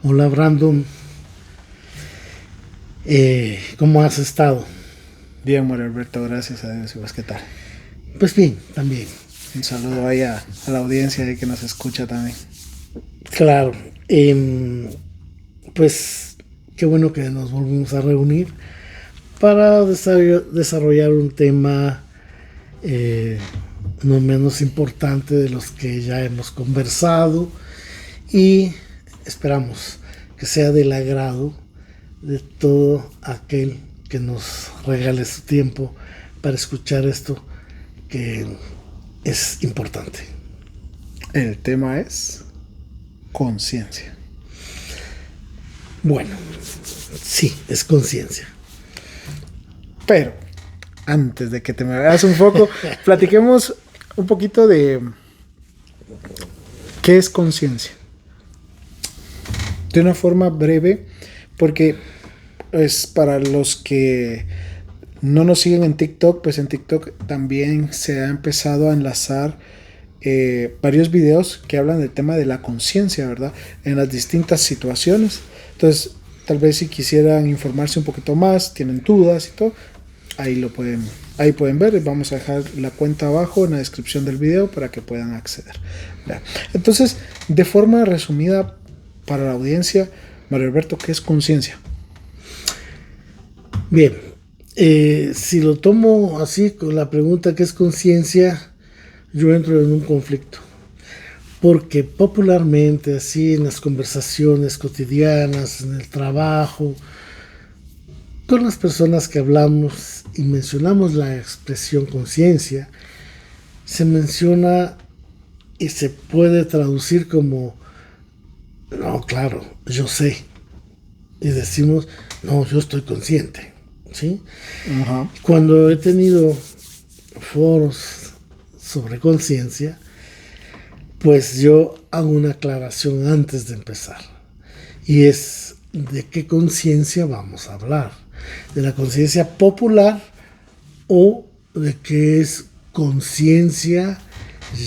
Hola Brandon, ¿cómo has estado? Bien, Mario Alberto, gracias a Dios. ¿Y vos qué tal? Pues bien, también. Un saludo ahí a la audiencia ahí que nos escucha también. Claro, em, pues qué bueno que nos volvimos a reunir para desarrollar un tema eh, no menos importante de los que ya hemos conversado y esperamos que sea del agrado de todo aquel que nos regale su tiempo para escuchar esto que es importante. El tema es conciencia. Bueno, sí, es conciencia. Pero, antes de que te me veas un poco, platiquemos un poquito de qué es conciencia. De una forma breve, porque es para los que no nos siguen en TikTok, pues en TikTok también se ha empezado a enlazar varios videos que hablan del tema de la conciencia, ¿verdad? En las distintas situaciones. Entonces, tal vez si quisieran informarse un poquito más, tienen dudas y todo, ahí pueden ver. Vamos a dejar la cuenta abajo en la descripción del video para que puedan acceder. ¿Verdad? Entonces, de forma resumida para la audiencia, Mario Alberto, ¿qué es conciencia? Bien, si lo tomo así con la pregunta ¿qué es conciencia? Yo entro en un conflicto. Porque popularmente, así en las conversaciones cotidianas, en el trabajo, con las personas que hablamos y mencionamos la expresión conciencia, se menciona y se puede traducir como, no, claro, yo sé. Y decimos, no, yo estoy consciente. ¿Sí? Ajá. Cuando he tenido foros sobre conciencia, pues yo hago una aclaración antes de empezar. Y es de qué conciencia vamos a hablar. De la conciencia popular o de qué es conciencia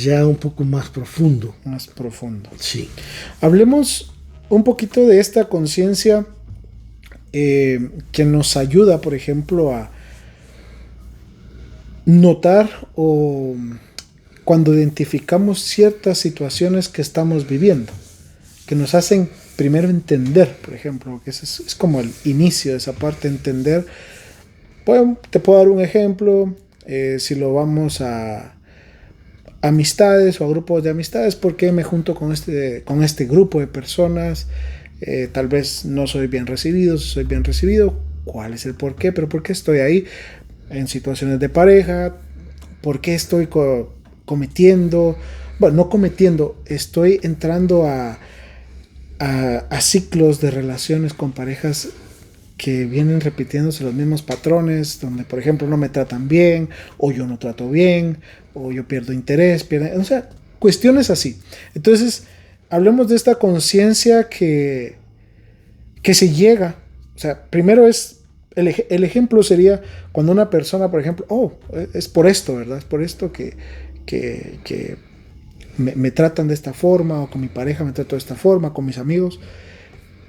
ya un poco más profundo. Más profundo. Sí. Hablemos un poquito de esta conciencia que nos ayuda, por ejemplo, a notar o cuando identificamos ciertas situaciones que estamos viviendo, que nos hacen primero entender, por ejemplo, que es como el inicio de esa parte, entender. Bueno, te puedo dar un ejemplo, si lo vamos a amistades o a grupos de amistades, ¿por qué me junto con este grupo de personas? Tal vez no soy bien recibido, soy bien recibido, ¿cuál es el por qué? ¿Pero por qué estoy ahí? En situaciones de pareja, ¿por qué estoy cometiendo? Bueno, no cometiendo, estoy entrando a ciclos de relaciones con parejas que vienen repitiéndose los mismos patrones, donde por ejemplo no me tratan bien, o yo no trato bien, o yo pierdo interés, o sea, cuestiones así. Entonces, hablemos de esta conciencia que se llega. O sea, primero es, el ejemplo sería cuando una persona, por ejemplo, oh, es por esto, ¿verdad? Es por esto que me tratan de esta forma, o con mi pareja me trato de esta forma, con mis amigos.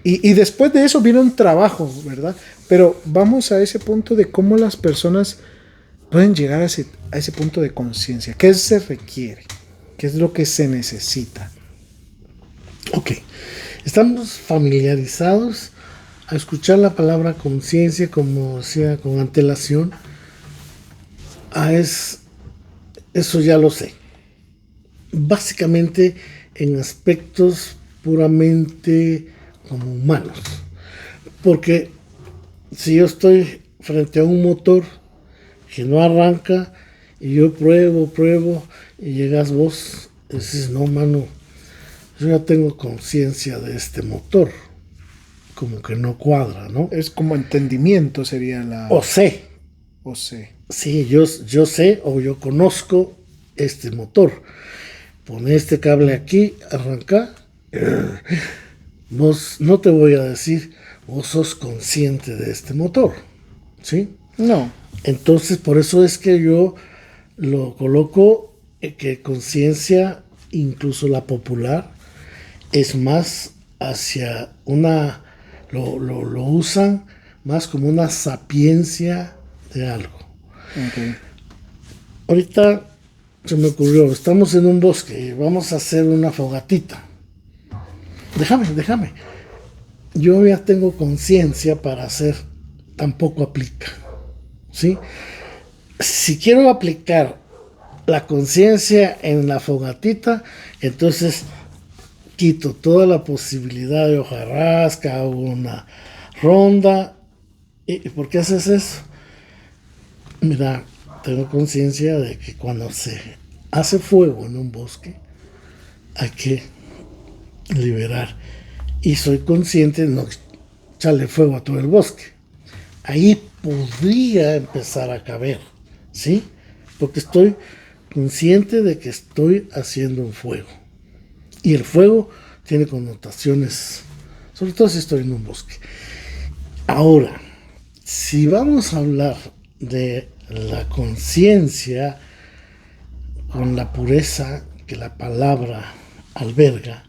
Y después de eso viene un trabajo, ¿verdad? Pero vamos a ese punto de cómo las personas pueden llegar a ese punto de conciencia. ¿Qué se requiere? ¿Qué es lo que se necesita? Ok. Estamos familiarizados a escuchar la palabra conciencia, como decía, con antelación. Eso ya lo sé. Básicamente en aspectos puramente como humanos. Porque si yo estoy frente a un motor que no arranca y yo pruebo y llegas vos y dices, no, mano, yo ya tengo conciencia de este motor. Como que no cuadra, ¿no? Es como entendimiento sería O sé, o sé. sí, yo sé o yo conozco este motor. Pone este cable aquí, arranca. Vos no te voy a decir, vos sos consciente de este motor, ¿sí? No, Entonces, por eso es que yo lo coloco que conciencia, incluso la popular, es más hacia una, lo usan más como una sapiencia de algo. Okay. Ahorita se me ocurrió, estamos en un bosque y vamos a hacer una fogatita. Déjame. Yo ya tengo conciencia para hacer, tampoco aplica. ¿Sí? Si quiero aplicar la conciencia en la fogatita, entonces quito toda la posibilidad de hojarasca, hago una ronda. ¿Y por qué haces eso? Mira, tengo conciencia de que cuando se hace fuego en un bosque, hay que liberar. Y soy consciente de no echarle fuego a todo el bosque. Ahí podría empezar a caber, ¿sí? Porque estoy consciente de que estoy haciendo un fuego. Y el fuego tiene connotaciones, sobre todo si estoy en un bosque. Ahora, si vamos a hablar de la conciencia con la pureza que la palabra alberga,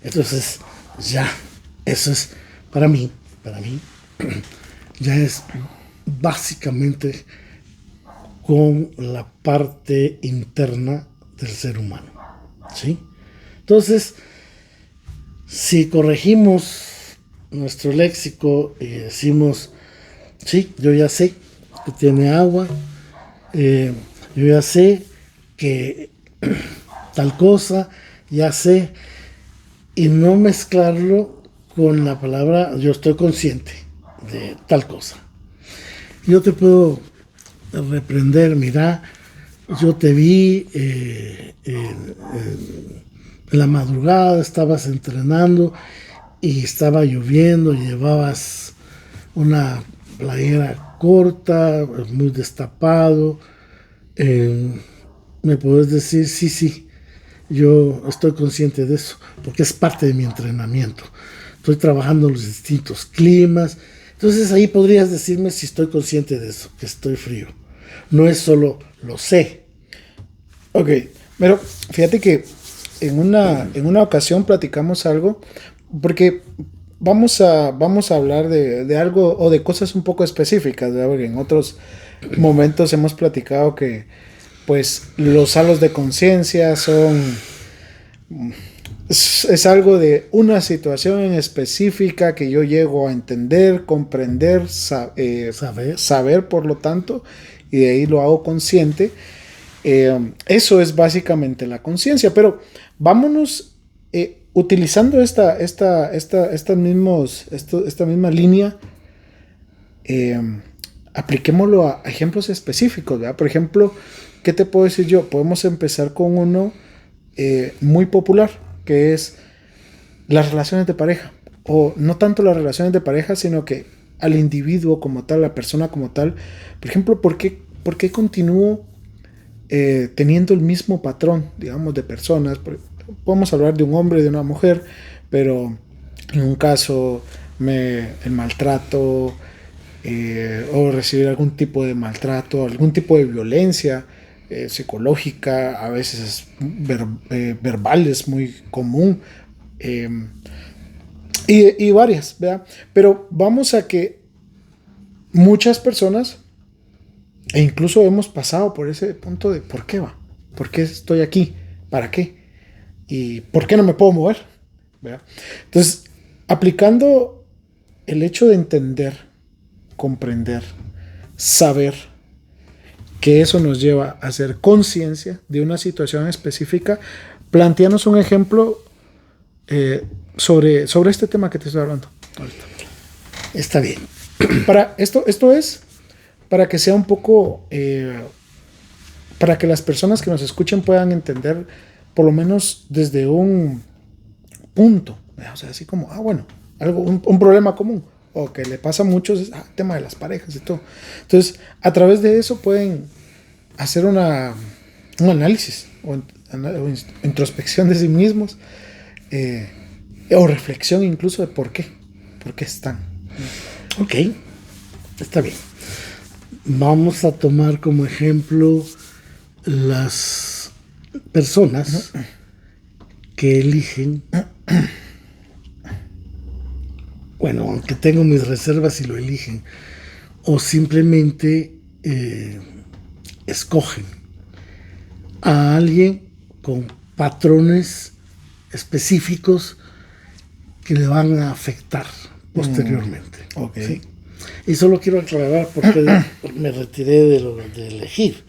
entonces ya, eso es para mí, ya es básicamente con la parte interna del ser humano, ¿sí? Entonces, si corregimos nuestro léxico y decimos, sí, yo ya sé que tiene agua, yo ya sé que tal cosa, ya sé, y no mezclarlo con la palabra yo estoy consciente de tal cosa. Yo te puedo reprender, mira, yo te vi en la madrugada, estabas entrenando y estaba lloviendo, llevabas una playera corta, muy destapado. Me puedes decir, sí, yo estoy consciente de eso, porque es parte de mi entrenamiento. Estoy trabajando en los distintos climas. Entonces ahí podrías decirme si estoy consciente de eso, que estoy frío. No es solo lo sé. Ok, pero fíjate que en una ocasión platicamos algo, porque vamos a hablar de algo o de cosas un poco específicas, ¿verdad? Porque en otros momentos hemos platicado que pues los halos de conciencia es algo de una situación en específica que yo llego a entender, comprender, saber por lo tanto, y de ahí lo hago consciente. Eso es básicamente la conciencia, pero vámonos utilizando esta misma línea, apliquémoslo a ejemplos específicos, ¿verdad? Por ejemplo, ¿qué te puedo decir yo? Podemos empezar con uno muy popular, que es las relaciones de pareja, o no tanto las relaciones de pareja, sino que al individuo como tal, la persona como tal. Por ejemplo, ¿por qué continúo teniendo el mismo patrón, digamos, de personas? Podemos hablar de un hombre y de una mujer, pero en un caso el maltrato, o recibir algún tipo de maltrato, algún tipo de violencia psicológica, a veces verbal, es muy común, y varias, ¿verdad? Pero vamos a que muchas personas, e incluso hemos pasado por ese punto de ¿por qué va? ¿Por qué estoy aquí? ¿Para qué? ¿Y por qué no me puedo mover? ¿Verdad? Entonces, aplicando el hecho de entender, comprender, saber, que eso nos lleva a hacer conciencia de una situación específica, planteanos un ejemplo sobre este tema que te estoy hablando ahorita. Está bien. Para esto es para que sea un poco, para que las personas que nos escuchen puedan entender, por lo menos desde un punto, o sea, así como, bueno, un problema común, o que le pasa a muchos, es el tema de las parejas y todo. Entonces, a través de eso pueden hacer un análisis o introspección de sí mismos, o reflexión incluso de por qué están. Ok, está bien. Vamos a tomar como ejemplo las personas que eligen bueno, aunque tengo mis reservas y lo eligen, o simplemente escogen a alguien con patrones específicos que le van a afectar posteriormente. Okay. ¿Sí? Y solo quiero aclarar porque me retiré de lo de elegir.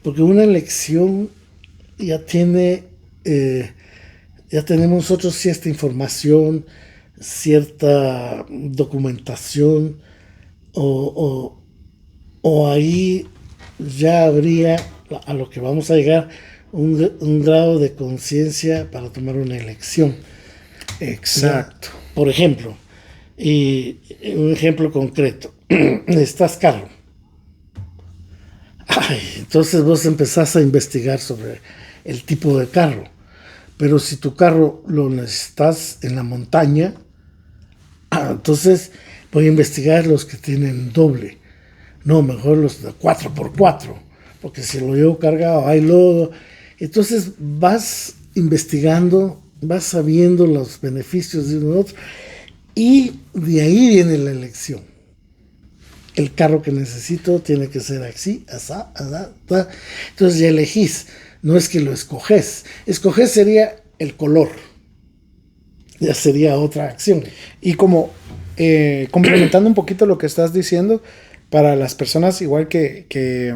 Porque una elección ya tiene, ya tenemos nosotros cierta información, cierta documentación, o ahí ya habría, a lo que vamos a llegar, un grado de conciencia para tomar una elección. Exacto. Ya, por ejemplo, y un ejemplo concreto, necesitas carro. Ay, entonces vos empezás a investigar sobre el tipo de carro. Pero si tu carro lo necesitas en la montaña, entonces voy a investigar los que tienen doble. No, mejor los de 4x4, porque si lo llevo cargado hay lodo. Entonces vas investigando, vas sabiendo los beneficios de uno y otro, y de ahí viene la elección. El carro que necesito tiene que ser así, asá, asá, asá. Entonces ya elegís, no es que lo escoges. Escoger sería el color, ya sería otra acción. Y como complementando un poquito lo que estás diciendo, para las personas igual que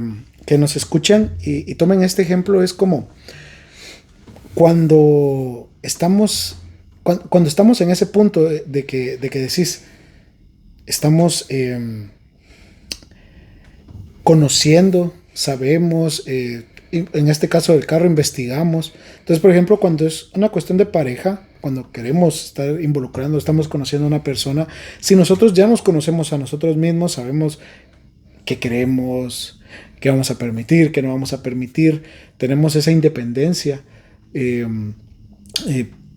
nos escuchan y tomen este ejemplo, es como cuando estamos en ese punto de que decís, estamos conociendo, sabemos, en este caso del carro investigamos. Entonces, por ejemplo, cuando es una cuestión de pareja, cuando queremos estar involucrando, estamos conociendo a una persona, si nosotros ya nos conocemos a nosotros mismos, sabemos qué queremos, qué vamos a permitir, qué no vamos a permitir, tenemos esa independencia,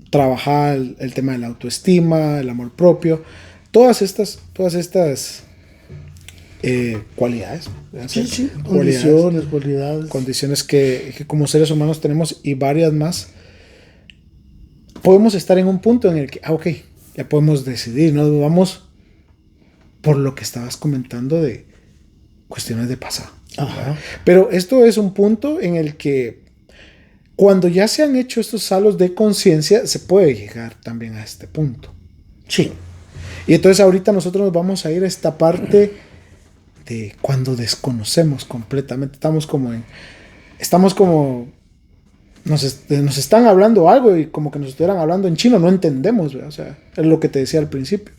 trabajar el tema de la autoestima, el amor propio, todas estas cualidades, Sí, condiciones que como seres humanos tenemos y varias más. Podemos estar en un punto en el que, ok, ya podemos decidir, no vamos por lo que estabas comentando de cuestiones de pasado. Ajá. Pero esto es un punto en el que cuando ya se han hecho estos salos de conciencia, se puede llegar también a este punto. Sí. Y entonces ahorita nosotros nos vamos a ir a esta parte de cuando desconocemos completamente. Estamos como nos están hablando algo y como que nos estuvieran hablando en chino, no entendemos, ¿verdad? O sea, es lo que te decía al principio.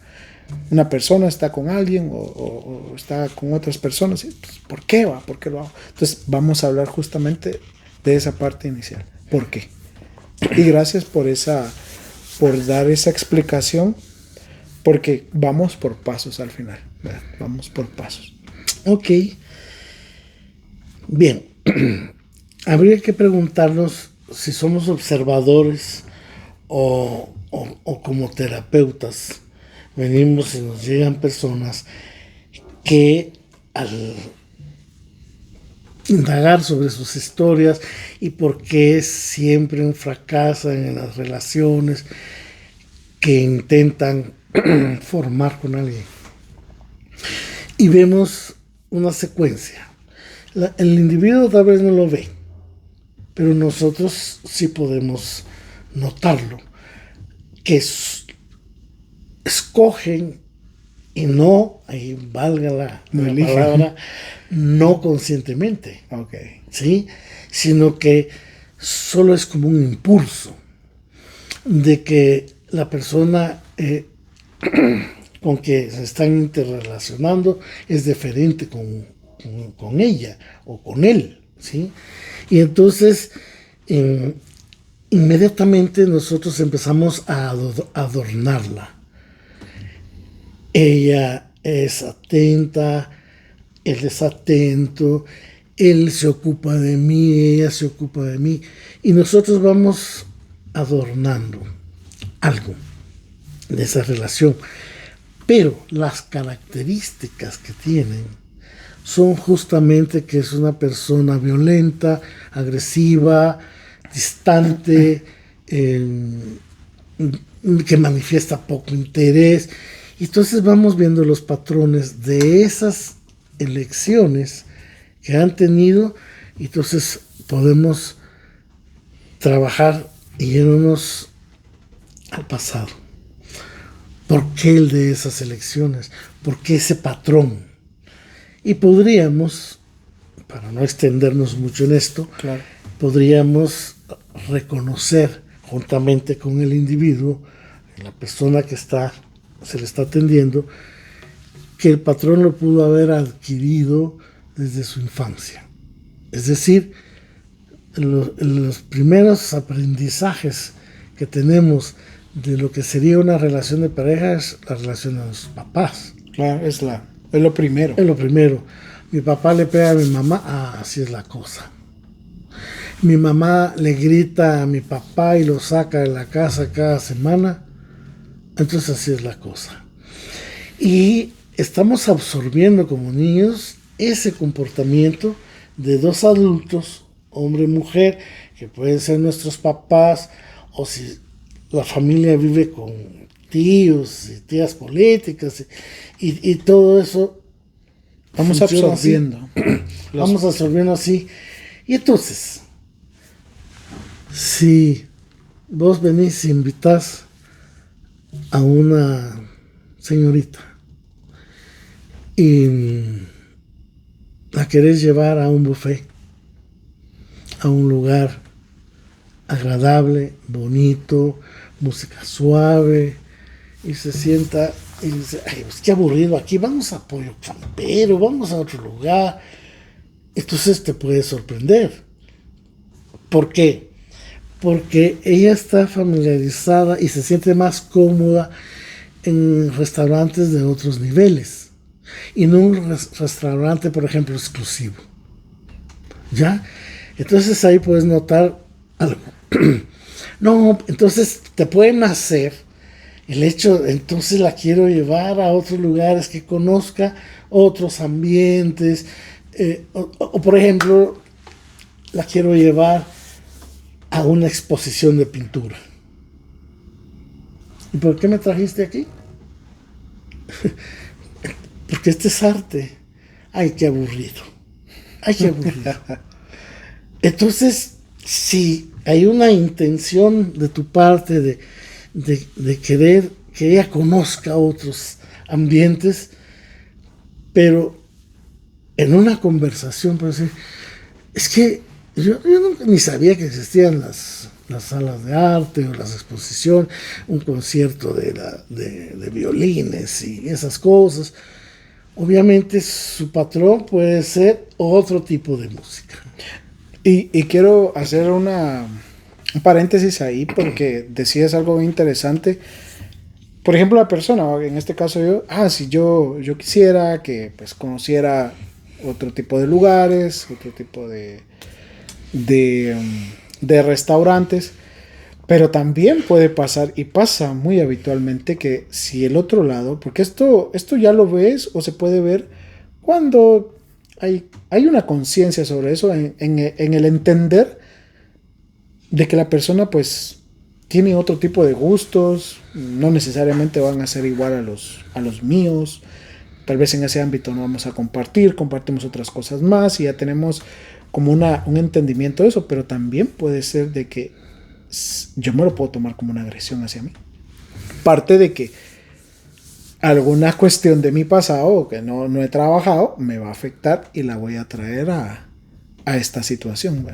Una persona está con alguien o está con otras personas. Y, pues, ¿por qué va? ¿Por qué lo hago? Entonces vamos a hablar justamente de esa parte inicial. ¿Por qué? Y gracias por dar esa explicación, porque vamos por pasos al final, ¿verdad? Vamos por pasos. Ok. Bien. Habría que preguntarnos si somos observadores o como terapeutas. Venimos y nos llegan personas que al indagar sobre sus historias y por qué siempre fracasan en las relaciones que intentan formar con alguien. Y vemos una secuencia. El individuo tal vez no lo ve, pero nosotros sí podemos notarlo, que escogen y no, ahí valga la palabra, no conscientemente, Okay. ¿sí? Sino que solo es como un impulso de que la persona con que se están interrelacionando es diferente con ella o con él, ¿sí? Y entonces inmediatamente nosotros empezamos a adornarla. Ella es atenta, él es atento, él se ocupa de mí, ella se ocupa de mí, y nosotros vamos adornando algo de esa relación. Pero las características que tienen son justamente que es una persona violenta, agresiva, distante, que manifiesta poco interés, Y entonces vamos viendo los patrones de esas elecciones que han tenido, y entonces podemos trabajar yéndonos al pasado. ¿Por qué el de esas elecciones? ¿Por qué ese patrón? Y podríamos, para no extendernos mucho en esto, Claro. podríamos reconocer juntamente con el individuo, la persona que se le está atendiendo, que el patrón lo pudo haber adquirido desde su infancia. Es decir, los primeros aprendizajes que tenemos de lo que sería una relación de pareja es la relación de los papás. Claro, es lo primero. Es lo primero. Mi papá le pega a mi mamá, así es la cosa. Mi mamá le grita a mi papá y lo saca de la casa cada semana, entonces así es la cosa. Y estamos absorbiendo como niños ese comportamiento de dos adultos, hombre y mujer, que pueden ser nuestros papás, o si la familia vive con tíos y tías políticas y todo eso. Vamos absorbiendo. Vamos absorbiendo así. Y entonces, si vos venís y invitás a una señorita y la querés llevar a un buffet, a un lugar agradable, bonito, música suave, y se sienta y dice, ay, pues qué aburrido aquí, vamos a Pollo Campero, vamos a otro lugar. Entonces te puede sorprender. ¿Por qué? Porque ella está familiarizada y se siente más cómoda en restaurantes de otros niveles y no un restaurante, por ejemplo, exclusivo. ¿Ya? Entonces ahí puedes notar algo. No, entonces te puede nacer el hecho, entonces la quiero llevar a otros lugares, que conozca otros ambientes, o por ejemplo, la quiero llevar a una exposición de pintura. ¿Y por qué me trajiste aquí? Porque este es arte. Ay, qué aburrido. Ay, qué aburrido. Entonces, si hay una intención de tu parte de querer que ella conozca otros ambientes, pero en una conversación, puede decir, es que yo nunca ni sabía que existían las salas de arte o las exposiciones, un concierto de violines y esas cosas. Obviamente su patrón puede ser otro tipo de música. Y quiero hacer un paréntesis ahí, porque decías algo muy interesante. Por ejemplo, la persona, en este caso yo, si yo quisiera que pues conociera otro tipo de lugares, otro tipo de restaurantes, pero también puede pasar, y pasa muy habitualmente, que si el otro lado, porque esto ya lo ves o se puede ver cuando hay una conciencia sobre eso, en el entender de que la persona pues tiene otro tipo de gustos, no necesariamente van a ser igual a los míos, tal vez en ese ámbito no vamos a compartimos otras cosas más y ya tenemos como un entendimiento de eso, pero también puede ser de que yo me lo puedo tomar como una agresión hacia mí. Parte de que alguna cuestión de mi pasado que no he trabajado me va a afectar y la voy a traer a esta situación.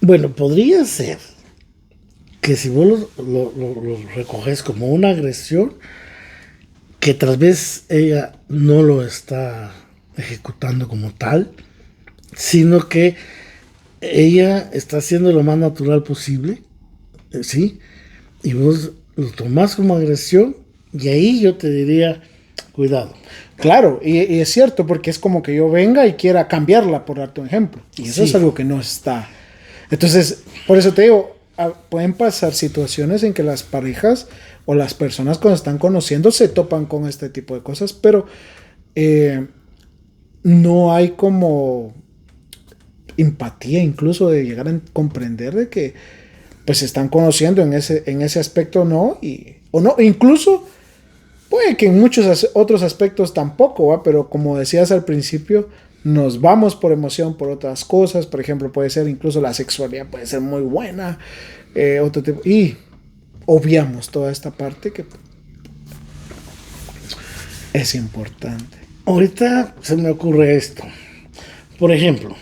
Bueno, podría ser que si vos lo recoges como una agresión, que tal vez ella no lo está ejecutando como tal, sino que ella está haciendo lo más natural posible, ¿sí? Y vos lo tomás como agresión, y ahí yo te diría, cuidado. Claro, y es cierto, porque es como que yo venga y quiera cambiarla, por darte un ejemplo. Y eso Sí. es algo que no está. Entonces, por eso te digo, pueden pasar situaciones en que las parejas o las personas cuando están conociendo se topan con este tipo de cosas, pero no hay como empatía incluso de llegar a comprender de que pues se están conociendo en ese aspecto, ¿no? O no, incluso Puede que en muchos otros aspectos tampoco, ¿va? Pero como decías al principio, nos vamos por emoción por otras cosas. Por ejemplo, puede ser incluso la sexualidad, puede ser muy buena, otro tipo, y obviamos toda esta parte que es importante. Ahorita se me ocurre esto. Por ejemplo,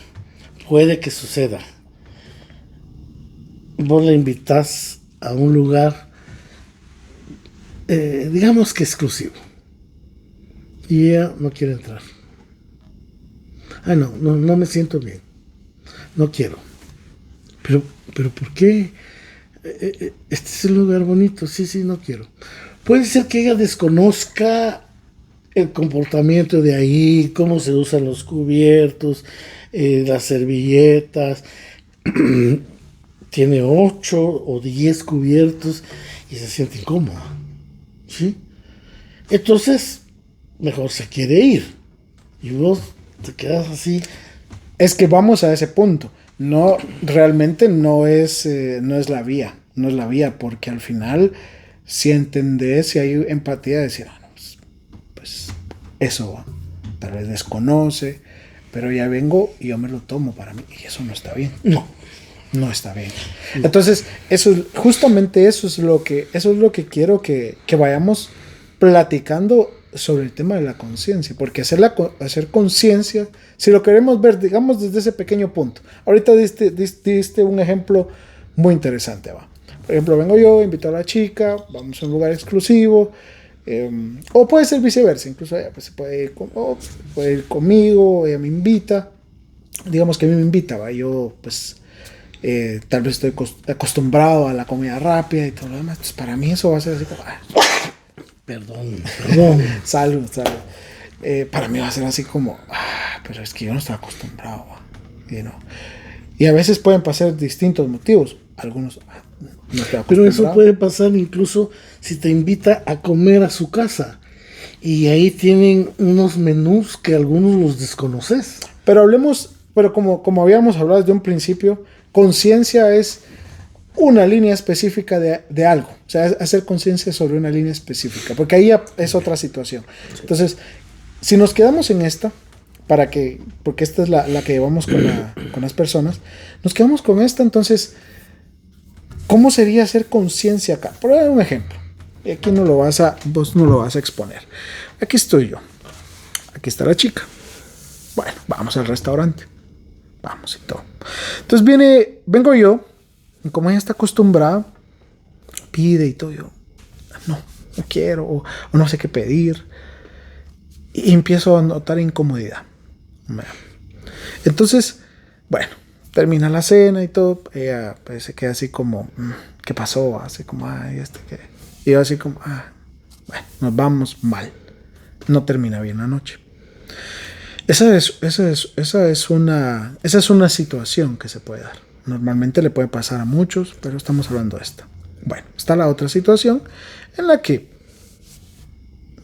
puede que suceda. Vos la invitas a un lugar, digamos que exclusivo, y ella no quiere entrar. No me siento bien. No quiero. Pero ¿por qué? Este es un lugar bonito. Sí, no quiero. Puede ser que ella desconozca el comportamiento de ahí, cómo se usan los cubiertos, las servilletas. Tiene 8 o 10 cubiertos y se siente incómoda. ¿Sí? Entonces, mejor se quiere ir. Y vos te quedas así. Es que vamos a ese punto. No, realmente no es la vía. No es la vía, porque al final, si entendés, si hay empatía, decir, pues eso va. Tal vez desconoce, pero ya vengo y yo me lo tomo para mí. Y eso no está bien. No está bien. Entonces, justamente eso es lo que quiero que vayamos platicando sobre el tema de la conciencia, porque hacer conciencia, si lo queremos ver, digamos, desde ese pequeño punto. Ahorita diste un ejemplo muy interesante, va. Por ejemplo, vengo yo, invito a la chica, vamos a un lugar exclusivo, o puede ser viceversa, incluso ella pues, puede ir conmigo, ella me invita, digamos que a mí me invita, va, yo pues tal vez estoy acostumbrado a la comida rápida y todo lo demás, entonces para mí eso va a ser así como... Perdón. Salud. Para mí va a ser así como, pero es que yo no estoy acostumbrado, y a veces pueden pasar distintos motivos, algunos no estoy acostumbrado. Pero eso puede pasar incluso si te invita a comer a su casa y ahí tienen unos menús que algunos los desconoces. Pero como habíamos hablado desde un principio, conciencia es una línea específica de algo, o sea, hacer conciencia sobre una línea específica, porque ahí ya es otra situación. Entonces, si nos quedamos en esta, porque esta es la que llevamos con las personas, nos quedamos con esta, entonces, ¿cómo sería hacer conciencia acá? Por dar un ejemplo, y aquí vos no lo vas a exponer. Aquí estoy yo, aquí está la chica. Bueno, vamos al restaurante, vamos y todo. Entonces vengo yo, y como ella está acostumbrada, pide y todo, yo no quiero, o no sé qué pedir, y empiezo a notar incomodidad. Entonces, bueno, termina la cena y todo, ella pues, se queda así como, ¿qué pasó? Así como, ¿qué? Y yo así como, bueno, nos vamos mal, no termina bien la noche. Esa es una situación que se puede dar. Normalmente le puede pasar a muchos, pero estamos hablando de esta. Bueno, está la otra situación en la que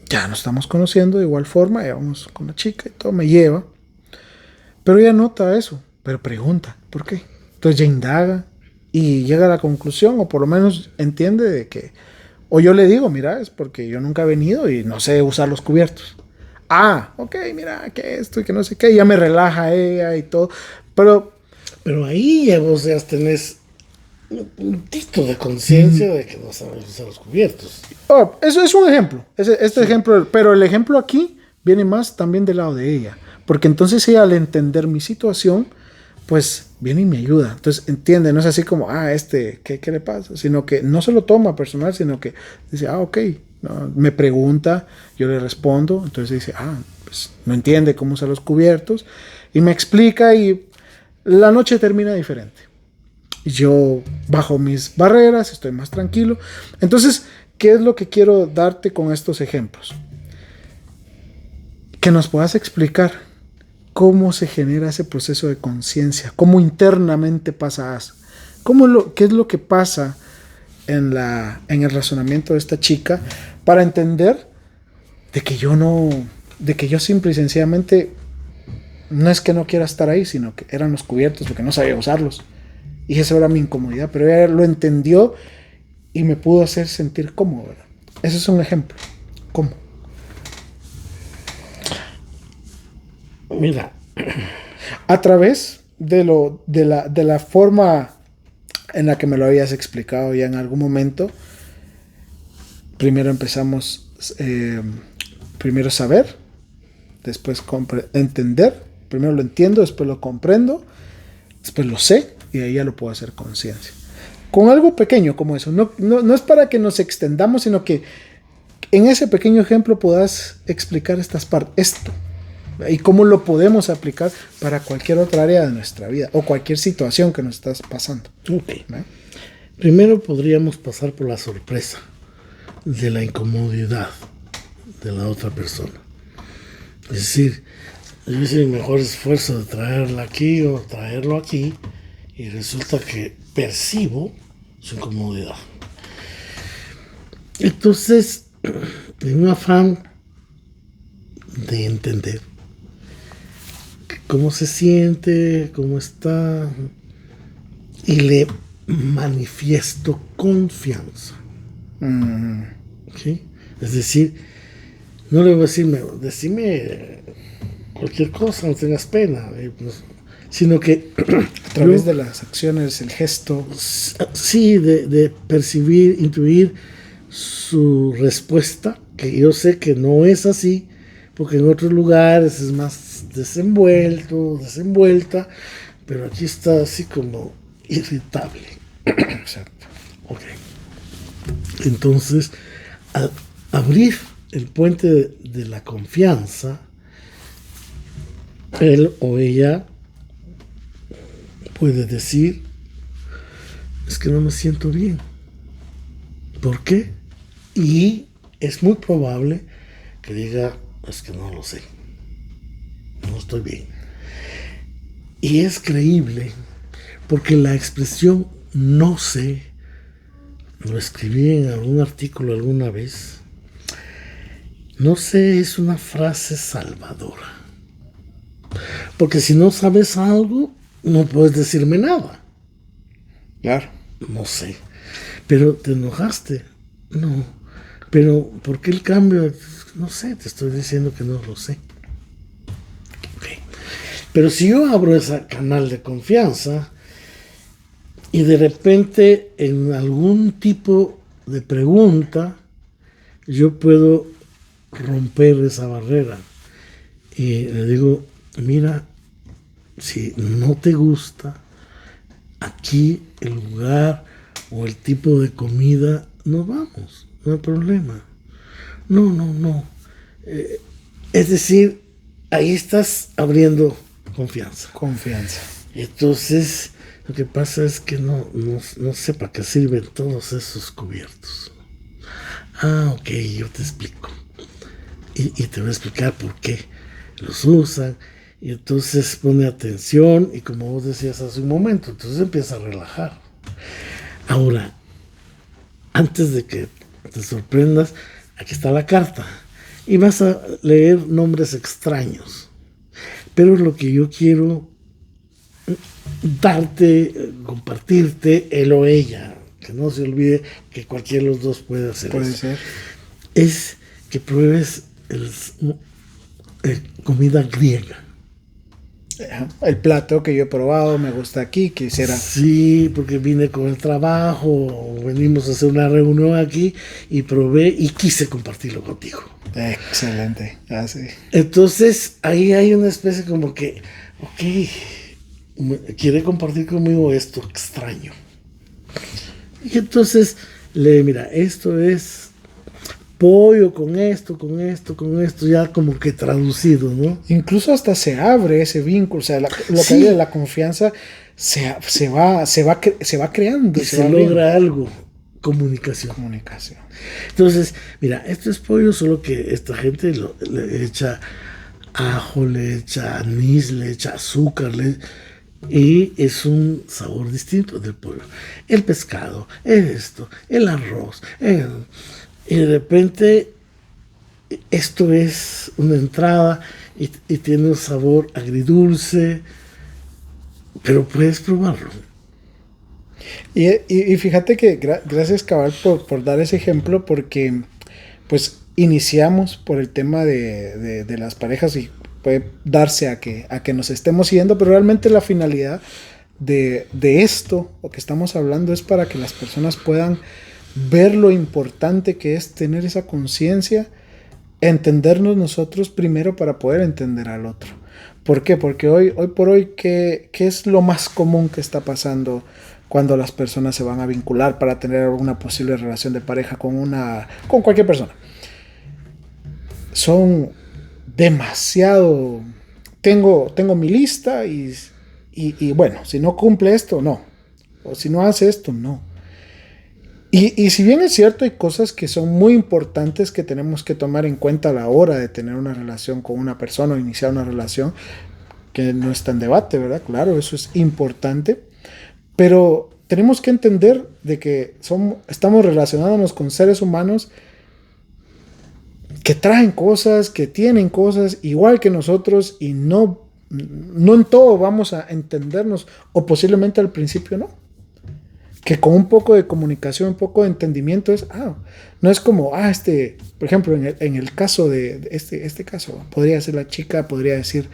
ya nos estamos conociendo de igual forma, ya vamos con la chica y todo, me lleva, pero ella nota eso, pero pregunta, ¿por qué? Entonces ya indaga y llega a la conclusión, o por lo menos entiende de que, o yo le digo, mira, es porque yo nunca he venido y no sé usar los cubiertos. Ok, mira, que esto y que no sé qué, y ya me relaja ella y todo, Pero ahí ya vos ya tenés un puntito de conciencia de que no sabes usar los cubiertos. Eso es un ejemplo. Ejemplo, pero el ejemplo aquí viene más también del lado de ella. Porque entonces ella, al entender mi situación, pues viene y me ayuda. Entonces entiende, no es así como, ¿qué le pasa? Sino que no se lo toma personal, sino que dice, ok. No, me pregunta, yo le respondo. Entonces dice, pues no entiende cómo usar los cubiertos. Y me explica y la noche termina diferente. Yo bajo mis barreras, estoy más tranquilo. Entonces, ¿qué es lo que quiero darte con estos ejemplos? Que nos puedas explicar cómo se genera ese proceso de conciencia, cómo internamente pasa eso, qué es lo que pasa en el razonamiento de esta chica para entender de que yo simple y sencillamente no es que no quiera estar ahí, sino que eran los cubiertos porque no sabía usarlos. Y esa era mi incomodidad, pero ella lo entendió y me pudo hacer sentir cómodo, ¿verdad? Ese es un ejemplo. ¿Cómo? Mira, A través de la forma en la que me lo habías explicado ya en algún momento. Primero empezamos, primero saber, después entender. Primero lo entiendo, después lo comprendo, después lo sé y ahí ya lo puedo hacer conciencia. Con algo pequeño como eso. No es para que nos extendamos, sino que en ese pequeño ejemplo puedas explicar estas partes, esto. Y cómo lo podemos aplicar para cualquier otra área de nuestra vida o cualquier situación que nos estás pasando. ok. Primero podríamos pasar por la sorpresa de la incomodidad de la otra persona. Es decir, yo hice el mejor esfuerzo de traerla aquí o traerlo aquí y resulta que percibo su incomodidad. Entonces, en un afán de entender cómo se siente, cómo está, y le manifiesto confianza. ¿Sí? Es decir, no le voy a decir, decime cualquier cosa, no tengas pena, pues, sino que A través de las acciones, el gesto. sí, de percibir, intuir su respuesta, que yo sé que no es así, porque en otros lugares es más desenvuelta, pero aquí está así como irritable. Exacto. Ok. Entonces, al abrir el puente de la confianza, él o ella puede decir, es que no me siento bien. ¿Por qué? Y es muy probable que diga, es que no lo sé. No estoy bien. Y es creíble porque la expresión no sé, lo escribí en algún artículo alguna vez, no sé es una frase salvadora. Porque si no sabes algo, no puedes decirme nada. Claro. No sé. Pero te enojaste. No. Pero ¿por qué el cambio? No sé, te estoy diciendo que no lo sé. Okay. Pero si yo abro ese canal de confianza y de repente en algún tipo de pregunta yo puedo romper esa barrera y le digo, mira, si no te gusta aquí el lugar o el tipo de comida, nos vamos, no hay problema. No. Es decir, ahí estás abriendo confianza. Confianza. Entonces, lo que pasa es que no sé para qué sirven todos esos cubiertos. Ah, ok, yo te explico. Y te voy a explicar por qué los usan. Y entonces pone atención y como vos decías hace un momento, entonces empieza a relajar. Ahora, antes de que te sorprendas, aquí está la carta. Y vas a leer nombres extraños. Pero lo que yo quiero darte, compartirte, él o ella, que no se olvide que cualquiera de los dos puede hacer Puede eso, ser. es que pruebes comida griega. El plato que yo he probado me gusta aquí, quisiera. Sí, porque vine con el trabajo, venimos a hacer una reunión aquí y probé y quise compartirlo contigo. Excelente. Así. Entonces ahí hay una especie como que, ok, quiere compartir conmigo esto extraño. Y entonces mira, esto es pollo con esto, ya como que traducido, ¿no? Incluso hasta se abre ese vínculo, o sea, lo que Sí. hay de la confianza se va creando. Y se logra algo, comunicación. Entonces, mira, esto es pollo, solo que esta gente le echa ajo, le echa anís, le echa azúcar, y es un sabor distinto del pollo. El pescado, esto, el arroz, y de repente esto es una entrada y tiene un sabor agridulce, pero puedes probarlo. Y fíjate que gracias, Cabal, por dar ese ejemplo, porque pues iniciamos por el tema de las parejas y puede darse a que nos estemos yendo, pero realmente la finalidad de esto, lo que estamos hablando, es para que las personas puedan ver lo importante que es tener esa conciencia, entendernos nosotros primero para poder entender al otro. ¿Por qué? Porque hoy por hoy, ¿qué es lo más común que está pasando cuando las personas se van a vincular para tener alguna posible relación de pareja con cualquier persona? Son demasiado... Tengo mi lista y bueno, si no cumple esto, no. O si no hace esto, no. Y si bien es cierto, hay cosas que son muy importantes que tenemos que tomar en cuenta a la hora de tener una relación con una persona o iniciar una relación, que no está en debate, ¿verdad? Claro, eso es importante, pero tenemos que entender de que estamos relacionándonos con seres humanos que traen cosas, que tienen cosas igual que nosotros, y no en todo vamos a entendernos, o posiblemente al principio no. Que con un poco de comunicación, un poco de entendimiento no es como, por ejemplo, en el caso de este caso, podría ser la chica, podría decir,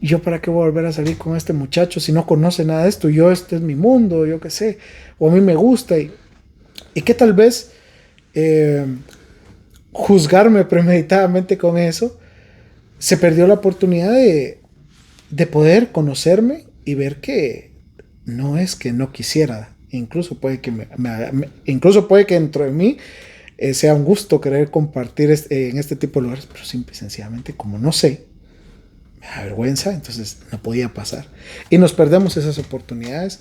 ¿yo para qué voy a volver a salir con este muchacho si no conoce nada de esto? Este es mi mundo, yo qué sé, o a mí me gusta, y que tal vez juzgarme premeditadamente con eso, se perdió la oportunidad de poder conocerme y ver que no es que no quisiera, incluso puede que incluso puede que dentro de mí sea un gusto querer compartir en este tipo de lugares, pero simple y sencillamente, como no sé, me da vergüenza, entonces no podía pasar. Y nos perdemos esas oportunidades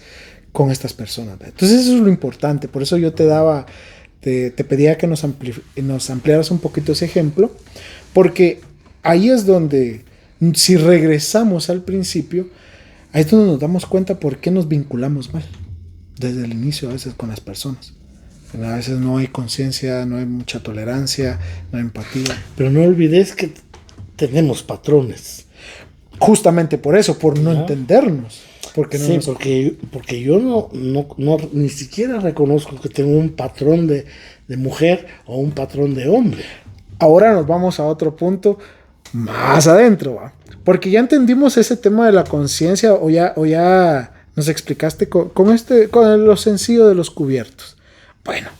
con estas personas, ¿verdad? Entonces eso es lo importante. Por eso yo te pedía que nos ampliaras un poquito ese ejemplo, porque ahí es donde, si regresamos al principio, ahí es donde nos damos cuenta por qué nos vinculamos mal desde el inicio a veces con las personas. A veces no hay conciencia, no hay mucha tolerancia, no hay empatía. Pero no olvides que tenemos patrones. Justamente por eso, por no entendernos. Porque yo no ni siquiera reconozco que tengo un patrón de mujer o un patrón de hombre. Ahora nos vamos a otro punto más adentro, ¿va? Porque ya entendimos ese tema de la conciencia, o ya nos explicaste con lo sencillo de los cubiertos. Bueno,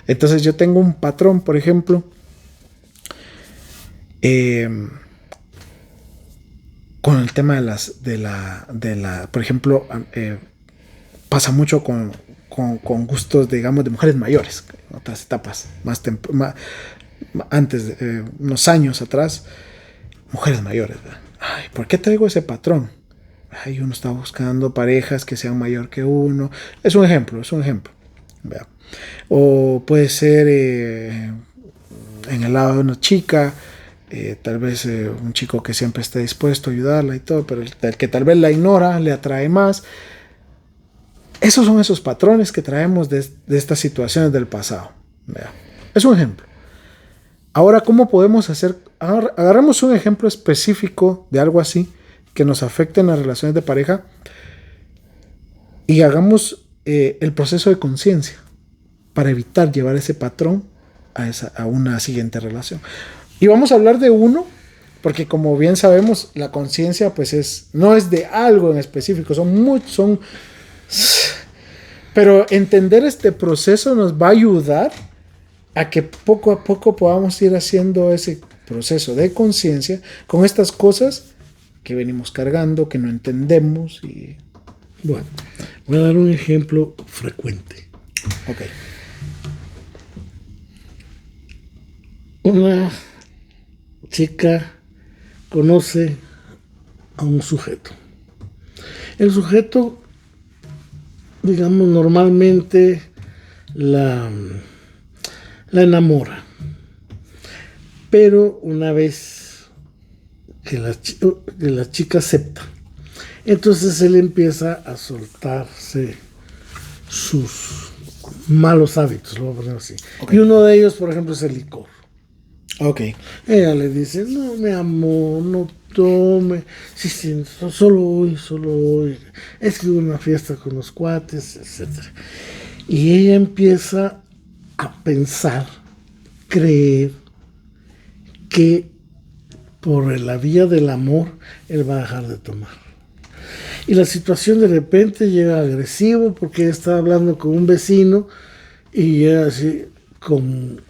entonces yo tengo un patrón, por ejemplo, con el tema por ejemplo, pasa mucho con gustos, digamos, de mujeres mayores, en otras etapas, antes, unos años atrás, mujeres mayores, ¿verdad? ¿Por qué traigo ese patrón? Uno está buscando parejas que sean mayor que uno. Es un ejemplo. ¿Verdad? O puede ser en el lado de una chica, tal vez un chico que siempre está dispuesto a ayudarla y todo, pero el que tal vez la ignora, le atrae más. Esos son esos patrones que traemos de estas situaciones del pasado. ¿Verdad? Es un ejemplo. Ahora, ¿cómo podemos hacer? Agarramos un ejemplo específico de algo así que nos afecte en las relaciones de pareja y hagamos el proceso de conciencia para evitar llevar ese patrón a una siguiente relación. Y vamos a hablar de uno, porque como bien sabemos, la conciencia pues no es de algo en específico, pero entender este proceso nos va a ayudar a que poco a poco podamos ir haciendo ese proceso de conciencia con estas cosas que venimos cargando, que no entendemos. Y bueno, voy a dar un ejemplo frecuente. Ok. Una chica conoce a un sujeto. El sujeto, digamos, normalmente la enamora, pero una vez que la chica acepta, entonces él empieza a soltarse sus malos hábitos, lo voy a poner así. Okay. Y uno de ellos, por ejemplo, es el licor. Okay. Ella le dice, no, mi amor, no tome, sí, solo hoy, es que hubo una fiesta con los cuates, etc. Y ella empieza a pensar, creer que por la vía del amor él va a dejar de tomar. Y la situación de repente llega agresivo porque está hablando con un vecino y llega así con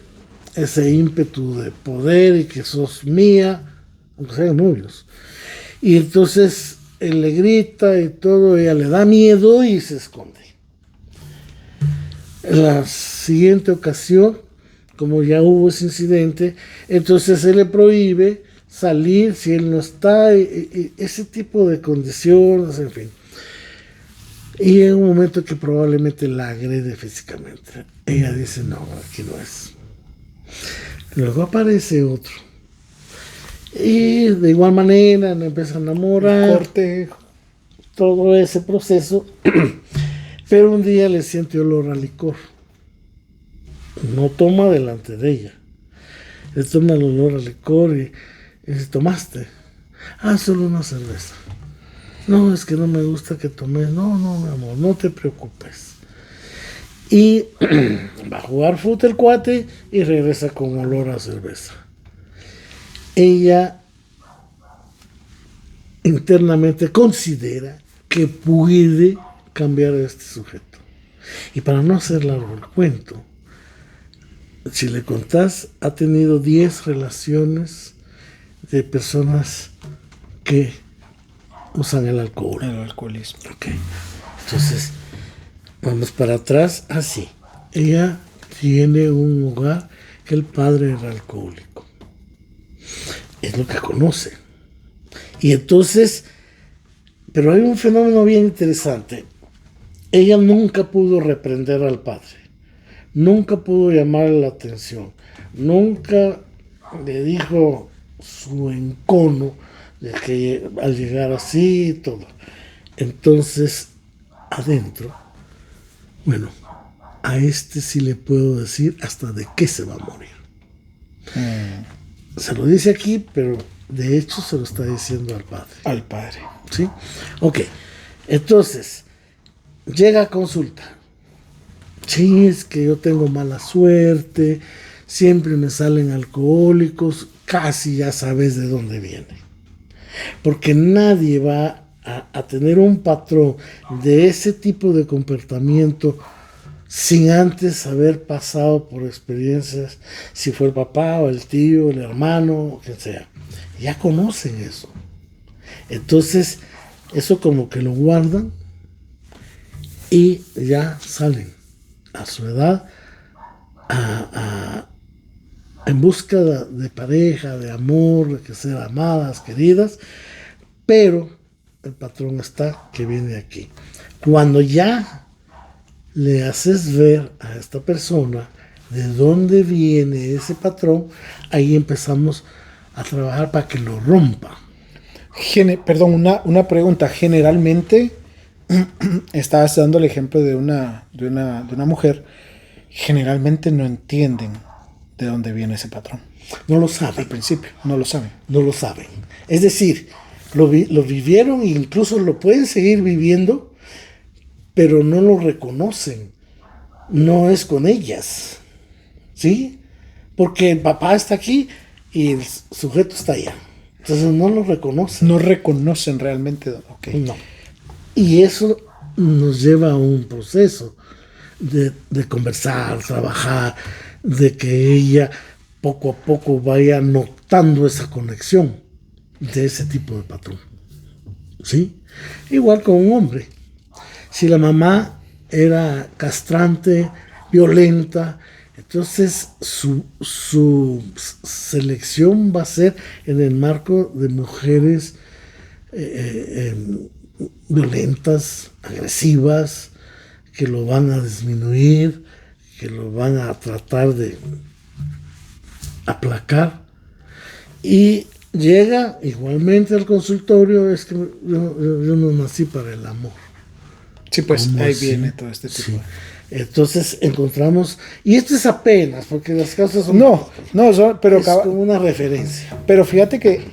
ese ímpetu de poder y que sos mía, aunque sean novios. Y entonces él le grita y todo, ella le da miedo y se esconde. En la siguiente ocasión, como ya hubo ese incidente, entonces se le prohíbe salir si él no está, y ese tipo de condiciones, en fin. Y en un momento que probablemente la agrede físicamente, ella dice, no, aquí no es. Luego aparece otro. Y de igual manera le empieza a enamorar. Cortejo. Todo ese proceso. Pero un día le siente olor a licor. No toma delante de ella. Le toma el olor a licor y dice, ¿tomaste? Ah, solo una cerveza. No, es que no me gusta que tomes. No, mi amor, no te preocupes. Y va a jugar fútbol el cuate y regresa con olor a cerveza. Ella internamente considera que puede cambiar a este sujeto. Y para no hacer largo el cuento, si le contás, ha tenido 10 relaciones de personas que usan el alcohol. El alcoholismo. Okay. Entonces, vamos para atrás, así. Ella tiene un hogar que el padre era alcohólico. Es lo que conoce. Y entonces, pero hay un fenómeno bien interesante. Ella nunca pudo reprender al padre. Nunca pudo llamarle la atención. Nunca le dijo su encono de que al llegar así y todo. Entonces, adentro, bueno, a este sí le puedo decir hasta de qué se va a morir. Se lo dice aquí, pero de hecho se lo está diciendo al padre. Al padre. ¿Sí? Ok. Entonces, llega a consulta. Sí, es que yo tengo mala suerte, siempre me salen alcohólicos, casi ya sabes de dónde viene. Porque nadie va a tener un patrón de ese tipo de comportamiento sin antes haber pasado por experiencias, si fue el papá o el tío, el hermano, quien sea. Ya conocen eso. Entonces, eso como que lo guardan y ya salen a su edad en busca de pareja, de amor, de que ser amadas, queridas, pero el patrón está que viene aquí. Cuando ya le haces ver a esta persona de dónde viene ese patrón, ahí empezamos a trabajar para que lo rompa. Perdón, una pregunta. Generalmente, estabas dando el ejemplo de una mujer, generalmente no entienden de dónde viene ese patrón. No lo saben. Al principio, no lo saben. No lo saben. Es decir, lo vivieron e incluso lo pueden seguir viviendo, pero no lo reconocen. No es con ellas. ¿Sí? Porque el papá está aquí y el sujeto está allá. Entonces no lo reconocen. No reconocen realmente. Okay. No. Y eso nos lleva a un proceso de conversar, trabajar, de que ella poco a poco vaya notando esa conexión de ese tipo de patrón. ¿Sí? Igual con un hombre. Si la mamá era castrante, violenta, entonces su selección va a ser en el marco de mujeres violentas, agresivas, que lo van a disminuir, que lo van a tratar de aplacar. Y llega igualmente al consultorio, es que yo no nací para el amor. Sí, pues ahí así? viene todo este tipo. Sí. Entonces encontramos, y esto es apenas, porque las causas son... pero es como una referencia. Pero fíjate que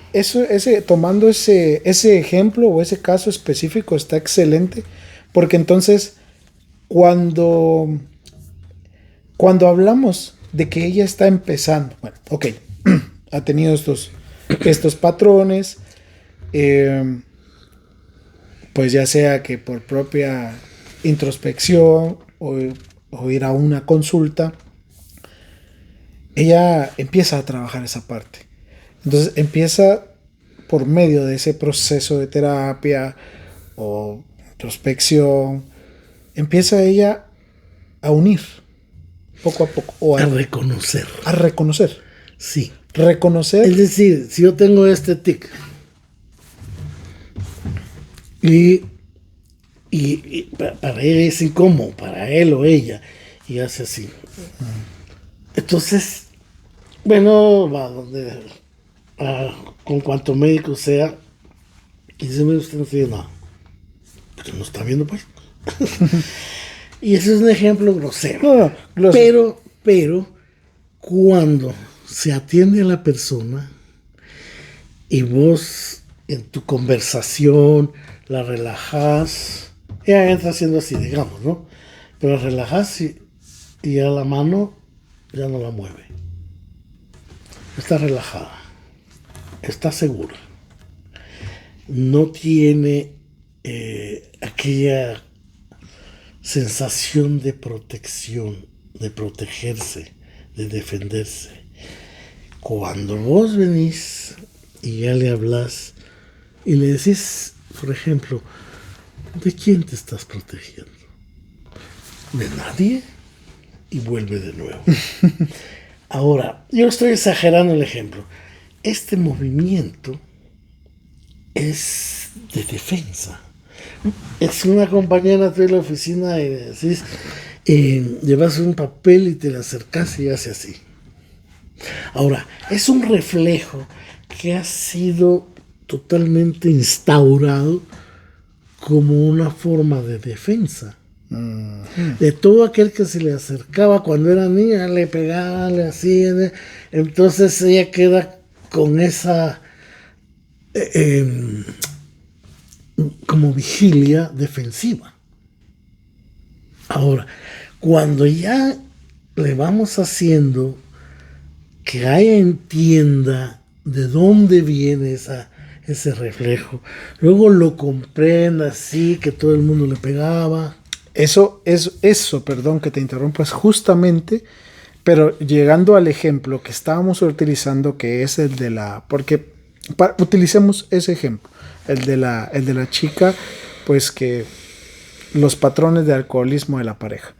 tomando ese ejemplo o ese caso específico está excelente, porque entonces cuando hablamos de que ella está empezando, bueno, ok, ha tenido estos patrones, pues ya sea que por propia introspección o ir a una consulta, ella empieza a trabajar esa parte. Entonces empieza por medio de ese proceso de terapia o introspección, empieza ella a unir poco a poco. O a reconocer. A reconocer. Sí. Reconocer. Es decir, si yo tengo este tic y para ella es incómodo, para él o ella, y hace así. Entonces, bueno, va donde, con cuanto médico sea, y dice, mire, usted no tiene nada. Pero no está viendo, pues. Y ese es un ejemplo grosero. No, Pero, cuando se atiende a la persona y vos en tu conversación la relajás, ella entra haciendo así, digamos, ¿no? Pero la relajás y ya la mano ya no la mueve. Está relajada, está segura. No tiene aquella sensación de protección, de protegerse, de defenderse. Cuando vos venís y ya le hablas y le decís, por ejemplo, ¿de quién te estás protegiendo? ¿De nadie? Y vuelve de nuevo. Ahora, yo estoy exagerando el ejemplo. Este movimiento es de defensa. Es una compañera de la oficina y decís, llevas un papel y te le acercas y hace así. Ahora, es un reflejo que ha sido totalmente instaurado como una forma de defensa. De todo aquel que se le acercaba cuando era niña, le pegaba, le hacía. Entonces ella queda con esa como vigilia defensiva. Ahora, cuando ya le vamos haciendo que ella entienda de dónde viene ese reflejo, luego lo comprenda así, que todo el mundo le pegaba. Eso, perdón que te interrumpa, es justamente, pero llegando al ejemplo que estábamos utilizando, que es el de porque utilicemos ese ejemplo, el de la chica, pues que los patrones de alcoholismo de la pareja.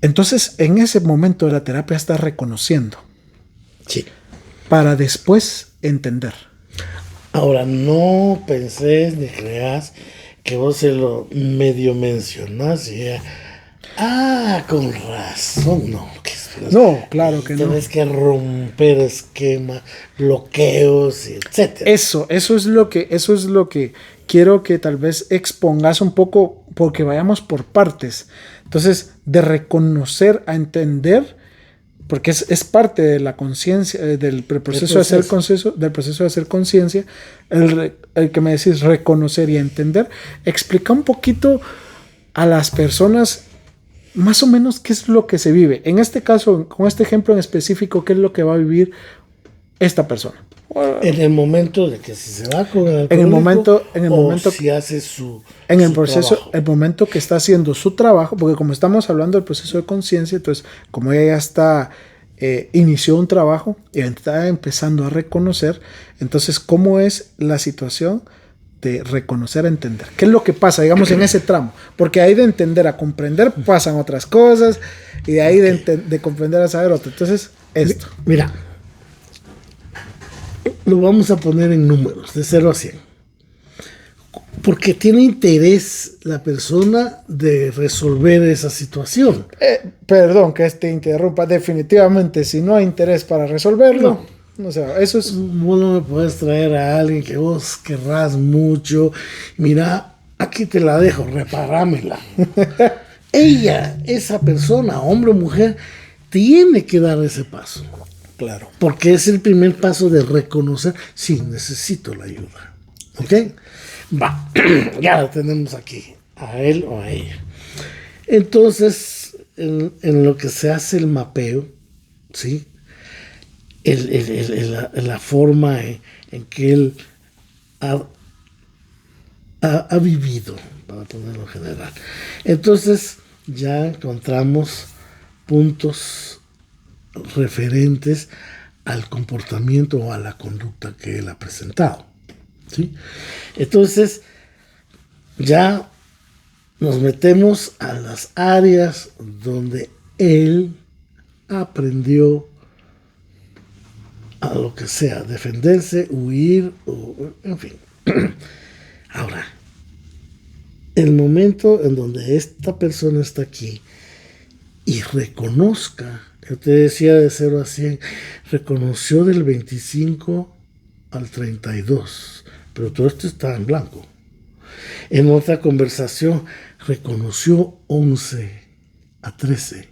Entonces, en ese momento de la terapia está reconociendo. Sí. Para después entender. Ahora, no pensés ni creas que vos se lo medio mencionás y ya, con razón, no. No, claro que no. Tienes que romper esquemas, bloqueos, etc. Eso es lo que quiero que tal vez expongas un poco, porque vayamos por partes. Entonces, de reconocer a entender, porque es parte de la conciencia, del proceso de hacer conciencia, el que me decís reconocer y entender. Explica un poquito a las personas más o menos qué es lo que se vive. En este caso, con este ejemplo en específico, qué es lo que va a vivir esta persona. En el momento de que si se va con el en el momento si hace su proceso, trabajo. el momento que está haciendo su trabajo, porque como estamos hablando del proceso de conciencia, entonces como ella ya está inició un trabajo y está empezando a reconocer, entonces cómo es la situación de reconocer a entender. ¿Qué es lo que pasa, digamos, en ese tramo? Porque ahí de entender a comprender pasan otras cosas y de ahí de comprender a saber otro. Entonces, esto. Mira, lo vamos a poner en números, de 0 a 100. Porque tiene interés la persona de resolver esa situación. Perdón que te interrumpa. Definitivamente, si no hay interés para resolverlo, o sea, eso es... Vos no me puedes traer a alguien que vos querrás mucho. Mira, aquí te la dejo, reparámela. Ella, esa persona, hombre o mujer, tiene que dar ese paso. Claro. Porque es el primer paso de reconocer, sí, necesito la ayuda. ¿Ok? Va, ya la tenemos aquí, a él o a ella. Entonces, en lo que se hace el mapeo, ¿sí? la forma en que él ha vivido, para ponerlo en general. Entonces ya encontramos puntos referentes al comportamiento o a la conducta que él ha presentado, ¿sí? Entonces ya nos metemos a las áreas donde él aprendió a lo que sea, defenderse, huir, en fin. Ahora, el momento en donde esta persona está aquí y reconozca, yo te decía de 0 a 100, reconoció del 25 al 32, pero todo esto está en blanco. En otra conversación reconoció 11 a 13.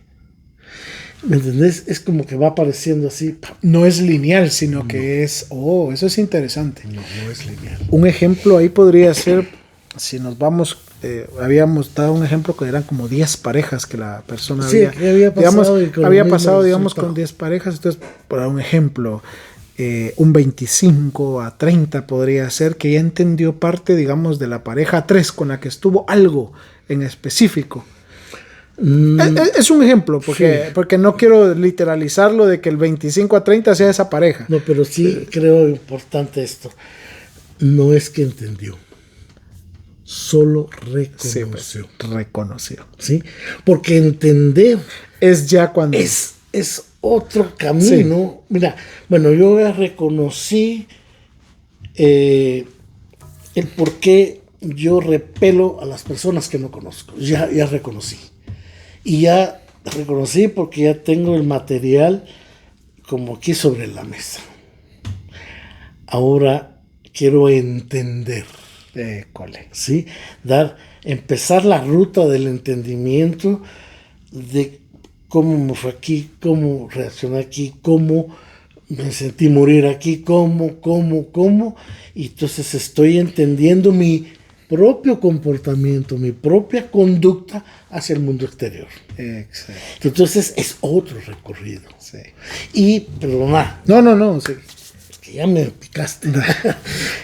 ¿Me entendés? Es como que va apareciendo así. No es lineal, sino que es... Oh, eso es interesante. No es lineal. Un ejemplo ahí podría ser, si nos vamos... habíamos dado un ejemplo que eran como 10 parejas que la persona había pasado, digamos, con 10 parejas. Entonces, para un ejemplo, un 25 a 30 podría ser que ya entendió parte, digamos, de la pareja 3 con la que estuvo algo en específico. Es un ejemplo, porque no quiero literalizarlo de que el 25 a 30 sea esa pareja. No, pero sí creo importante esto. No es que entendió, solo reconoció. Sí, pues, reconoció. ¿Sí? Porque entender es ya cuando... Es otro camino. Sí. Mira, bueno, yo ya reconocí el por qué yo repelo a las personas que no conozco. Ya reconocí. Y ya reconocí porque ya tengo el material como aquí sobre la mesa. Ahora quiero entender. ¿Sí? Empezar la ruta del entendimiento de cómo me fue aquí, cómo reaccioné aquí, cómo me sentí morir aquí, cómo. Y entonces estoy entendiendo mi propio comportamiento, mi propia conducta hacia el mundo exterior. Exacto. Entonces es otro recorrido. Sí. Y, perdona. No, sí. Es que ya me picaste.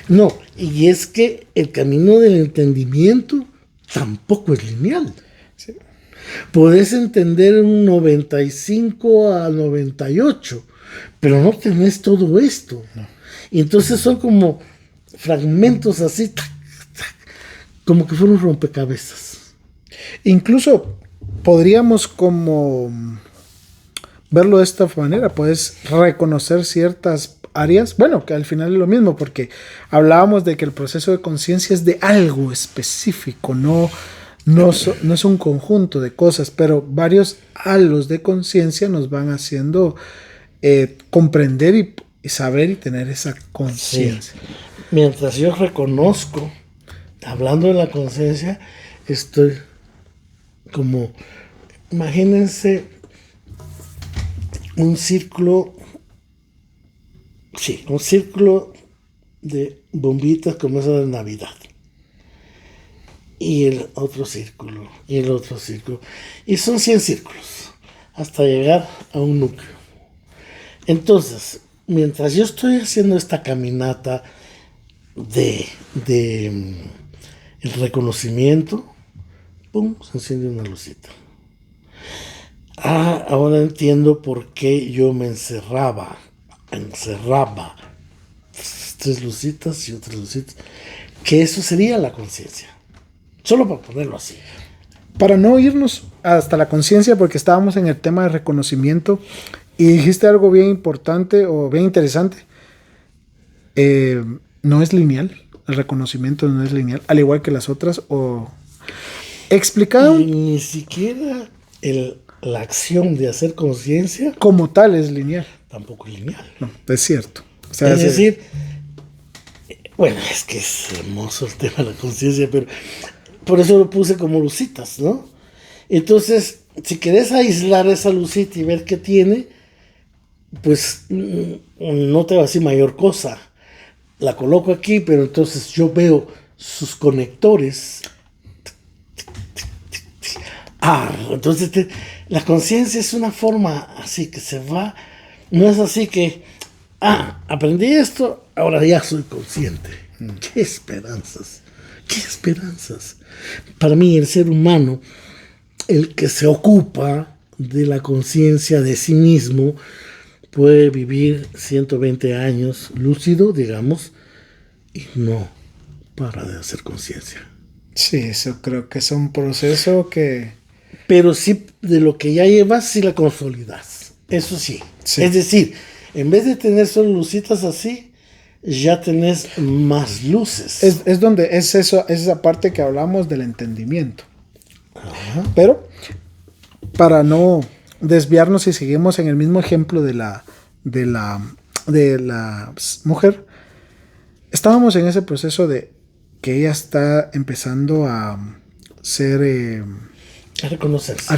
No, y es que el camino del entendimiento tampoco es lineal. Sí. Podés entender un 95 a 98, pero no tenés todo esto. No. Y entonces son como fragmentos así, como que fueron rompecabezas. Incluso podríamos como verlo de esta manera, puedes reconocer ciertas áreas, bueno, que al final es lo mismo, porque hablábamos de que el proceso de conciencia es de algo específico, no es un conjunto de cosas, pero varios halos de conciencia nos van haciendo comprender y saber y tener esa conciencia. Sí. Mientras yo reconozco, hablando de la conciencia, estoy como, imagínense un círculo de bombitas como esa de Navidad. Y el otro círculo, y el otro círculo. Y son 100 círculos, hasta llegar a un núcleo. Entonces, mientras yo estoy haciendo esta caminata de el reconocimiento, ¡pum!, se enciende una lucita. Ahora entiendo por qué yo me encerraba 3 lucitas y otras lucitas, que eso sería la conciencia, solo para ponerlo así. Para no irnos hasta la conciencia, porque estábamos en el tema de reconocimiento y dijiste algo bien importante o bien interesante. No es lineal, el reconocimiento no es lineal, al igual que las otras, o explicado. Y ni siquiera la acción de hacer conciencia como tal es lineal. Tampoco es lineal. No, es cierto. O sea, es decir, bueno, es que es hermoso el tema de la conciencia, pero por eso lo puse como lucitas, ¿no? Entonces, si querés aislar esa lucita y ver qué tiene, pues no te va a decir mayor cosa. La coloco aquí, pero entonces yo veo sus conectores. Entonces la conciencia es una forma así que se va. No es así que aprendí esto, ahora ya soy consciente. ¡Qué esperanzas! ¡Qué esperanzas! Para mí, el ser humano, el que se ocupa de la conciencia de sí mismo, puede vivir 120 años lúcido, digamos, y no para de hacer conciencia. Sí, eso creo que es un proceso que... Pero sí, de lo que ya llevas, sí la consolidas. Eso sí. Sí. Es decir, en vez de tener solo lucitas así, ya tenés más luces. Es donde es eso, es esa parte que hablamos del entendimiento. Ajá. Pero, para no desviarnos y seguimos en el mismo ejemplo de la mujer, estábamos en ese proceso de que ella está empezando a ser... A reconocerse. a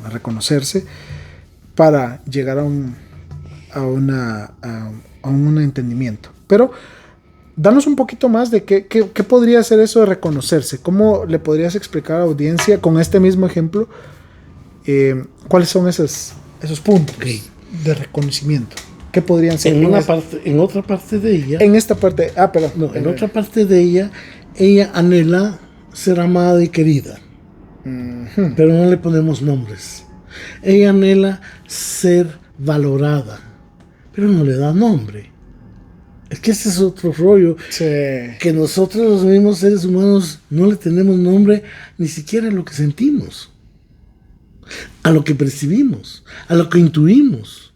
reconocerse para llegar a un entendimiento. Pero danos un poquito más de qué podría ser eso de reconocerse. ¿Cómo le podrías explicar a la audiencia con este mismo ejemplo cuáles son esos puntos de reconocimiento? ¿Qué podrían ser? En otra parte de ella. En esta parte. Perdón. No, en otra parte de ella anhela ser amada y querida. Pero no le ponemos nombres. Ella anhela ser valorada, pero no le da nombre. Es que ese es otro rollo. Sí. Que nosotros los mismos seres humanos no le tenemos nombre ni siquiera a lo que sentimos, a lo que percibimos, a lo que intuimos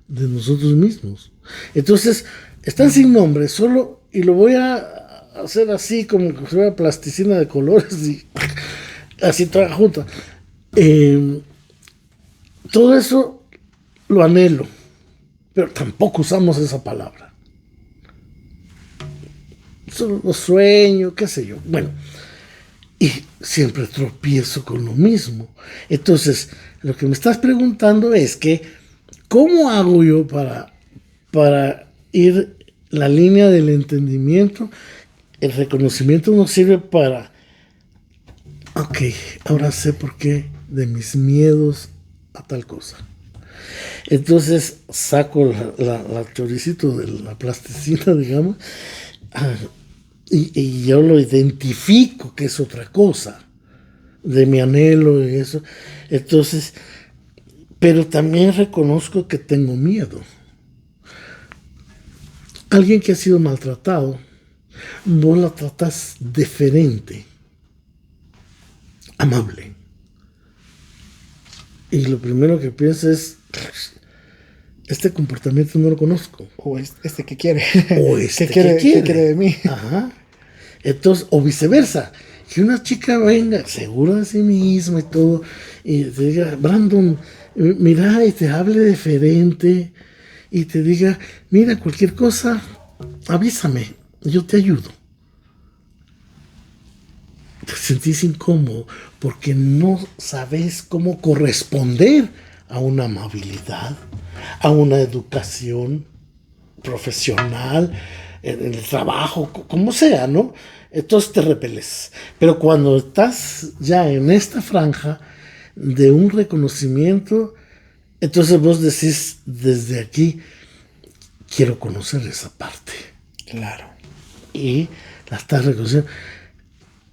de nosotros mismos. Entonces, están sin nombre, solo, y lo voy a hacer así como si fuera plasticina de colores y así toda junta. Todo eso lo anhelo, pero tampoco usamos esa palabra. Solo lo sueño, qué sé yo. Bueno, y siempre tropiezo con lo mismo. Entonces, lo que me estás preguntando es que, ¿cómo hago yo para ir la línea del entendimiento? El reconocimiento nos sirve para... Ok, ahora sé por qué de mis miedos a tal cosa. Entonces saco la choricito de la plasticina, digamos, y yo lo identifico que es otra cosa de mi anhelo y eso. Entonces, pero también reconozco que tengo miedo. Alguien que ha sido maltratado, vos la tratas diferente, amable. Y lo primero que pienso es, este comportamiento no lo conozco. O este que quiere. O este ¿Qué quiere de mí? Ajá. Entonces, o viceversa. Que una chica venga segura de sí misma y todo, y te diga, Brandon, mira, y te hable diferente, y te diga, mira, cualquier cosa, avísame, yo te ayudo. Te sentís incómodo porque no sabes cómo corresponder a una amabilidad, a una educación profesional, en el trabajo, como sea, ¿no? Entonces te repeles. Pero cuando estás ya en esta franja de un reconocimiento, entonces vos decís desde aquí, quiero conocer esa parte. Claro. Y la estás reconociendo.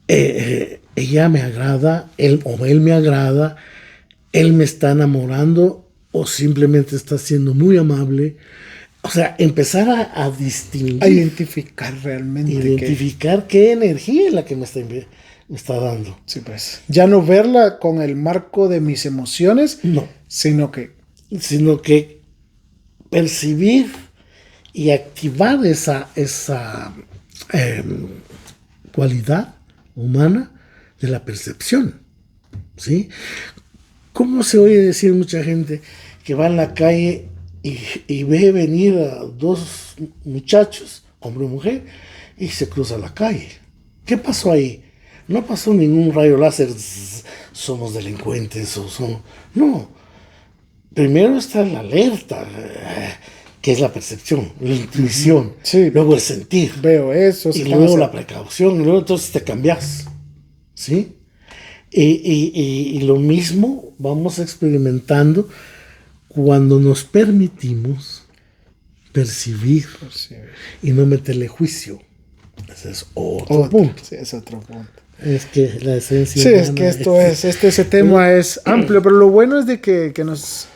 Ella me agrada, él me agrada, él me está enamorando o simplemente está siendo muy amable. O sea, empezar a distinguir. A identificar realmente. Identificar qué energía es la que me está dando. Sí, pues. Ya no verla con el marco de mis emociones, no, sino que percibir y activar esa cualidad humana de la percepción, ¿sí? ¿Cómo se oye decir mucha gente que va en la calle y ve venir a dos muchachos, hombre y mujer, y se cruza la calle? ¿Qué pasó ahí? No pasó ningún rayo láser, somos delincuentes o somos... No. Primero está la alerta, que es la percepción, la intuición, sí, luego el sentir. Veo eso. Y luego la precaución, y luego entonces te cambias, ¿sí? Y lo mismo vamos experimentando cuando nos permitimos percibir y no meterle juicio. Ese es otro punto. Sí, es otro punto. Es que la esencia. Sí, es que ese tema es amplio, pero lo bueno es de que nos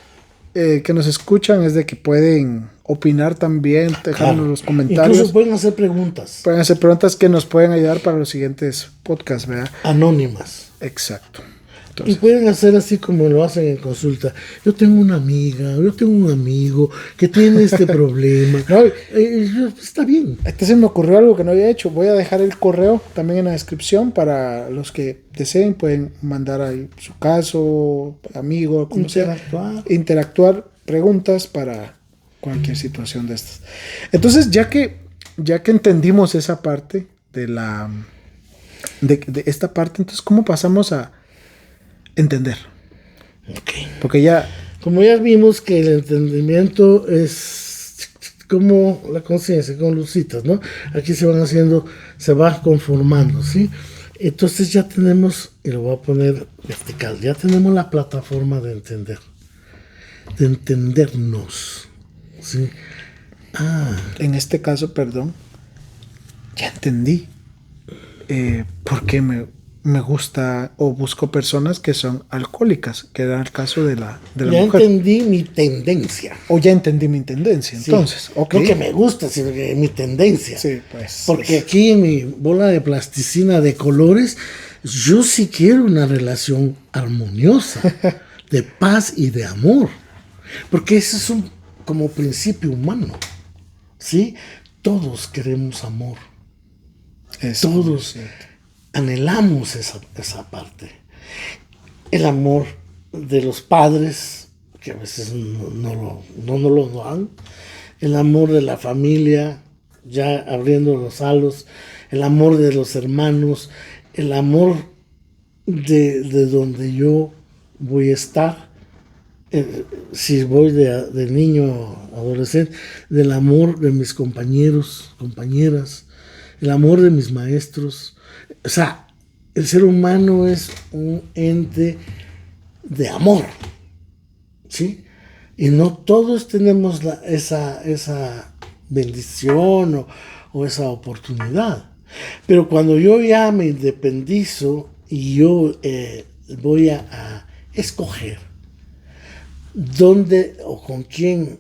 escuchan, es de que pueden opinar también, dejarnos los comentarios. Incluso pueden hacer preguntas. Pueden hacer preguntas que nos pueden ayudar para los siguientes podcasts, ¿verdad? Anónimas. Exacto. Entonces, y pueden hacer así como lo hacen en consulta. Yo tengo una amiga, yo tengo un amigo que tiene este problema. Está bien. Se me ocurrió algo que no había hecho. Voy a dejar el correo también en la descripción para los que deseen. Pueden mandar ahí su caso, amigo, como interactuar, preguntas para cualquier situación de estas. Entonces, ya que entendimos esa parte de esta parte, entonces, ¿cómo pasamos a entender? Okay. Porque ya, como ya vimos que el entendimiento es como la conciencia, con lucitas, ¿no? Aquí se va conformando, ¿sí? Entonces ya tenemos, y lo voy a poner vertical, ya tenemos la plataforma de entender, de entendernos, ¿sí? En este caso, perdón, ya entendí por qué me gusta o busco personas que son alcohólicas, que era el caso de la mujer. Ya entendí mi tendencia. O ya entendí mi tendencia, entonces. Sí. Okay. No que me gusta, sino que mi tendencia. Sí, pues. Porque aquí en mi bola de plasticina de colores, yo sí quiero una relación armoniosa, de paz y de amor. Porque ese es como principio humano. ¿Sí? Todos queremos amor. Eso, todos. Sí. Anhelamos esa parte. El amor de los padres, que a veces no lo dan. El amor de la familia, ya abriendo los halos. El amor de los hermanos. El amor de donde yo voy a estar. Si voy de niño a adolescente. Del amor de mis compañeros, compañeras. El amor de mis maestros. O sea, el ser humano es un ente de amor, ¿sí? Y no todos tenemos esa bendición o esa oportunidad. Pero cuando yo ya me independizo y yo voy a escoger dónde o con quién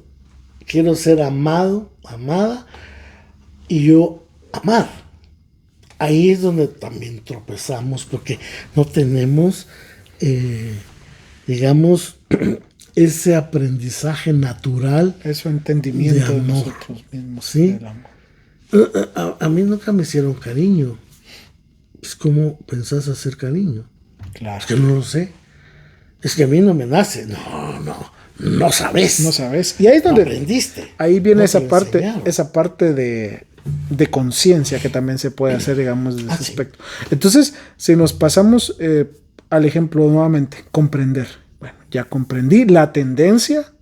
quiero ser amado, amada, y yo amar. Ahí es donde también tropezamos porque no tenemos, digamos, ese aprendizaje natural. Ese entendimiento de nosotros mismos. ¿Sí? A mí nunca me hicieron cariño. Pues, ¿cómo pensás hacer cariño? Claro. Es que no lo sé. Es que a mí no me nace. No sabes. No sabes. Y ahí es donde aprendiste. Ahí viene esa parte de conciencia que también se puede hacer, digamos, desde ese aspecto. Entonces, si nos pasamos al ejemplo nuevamente, comprender. Bueno, ya comprendí la tendencia.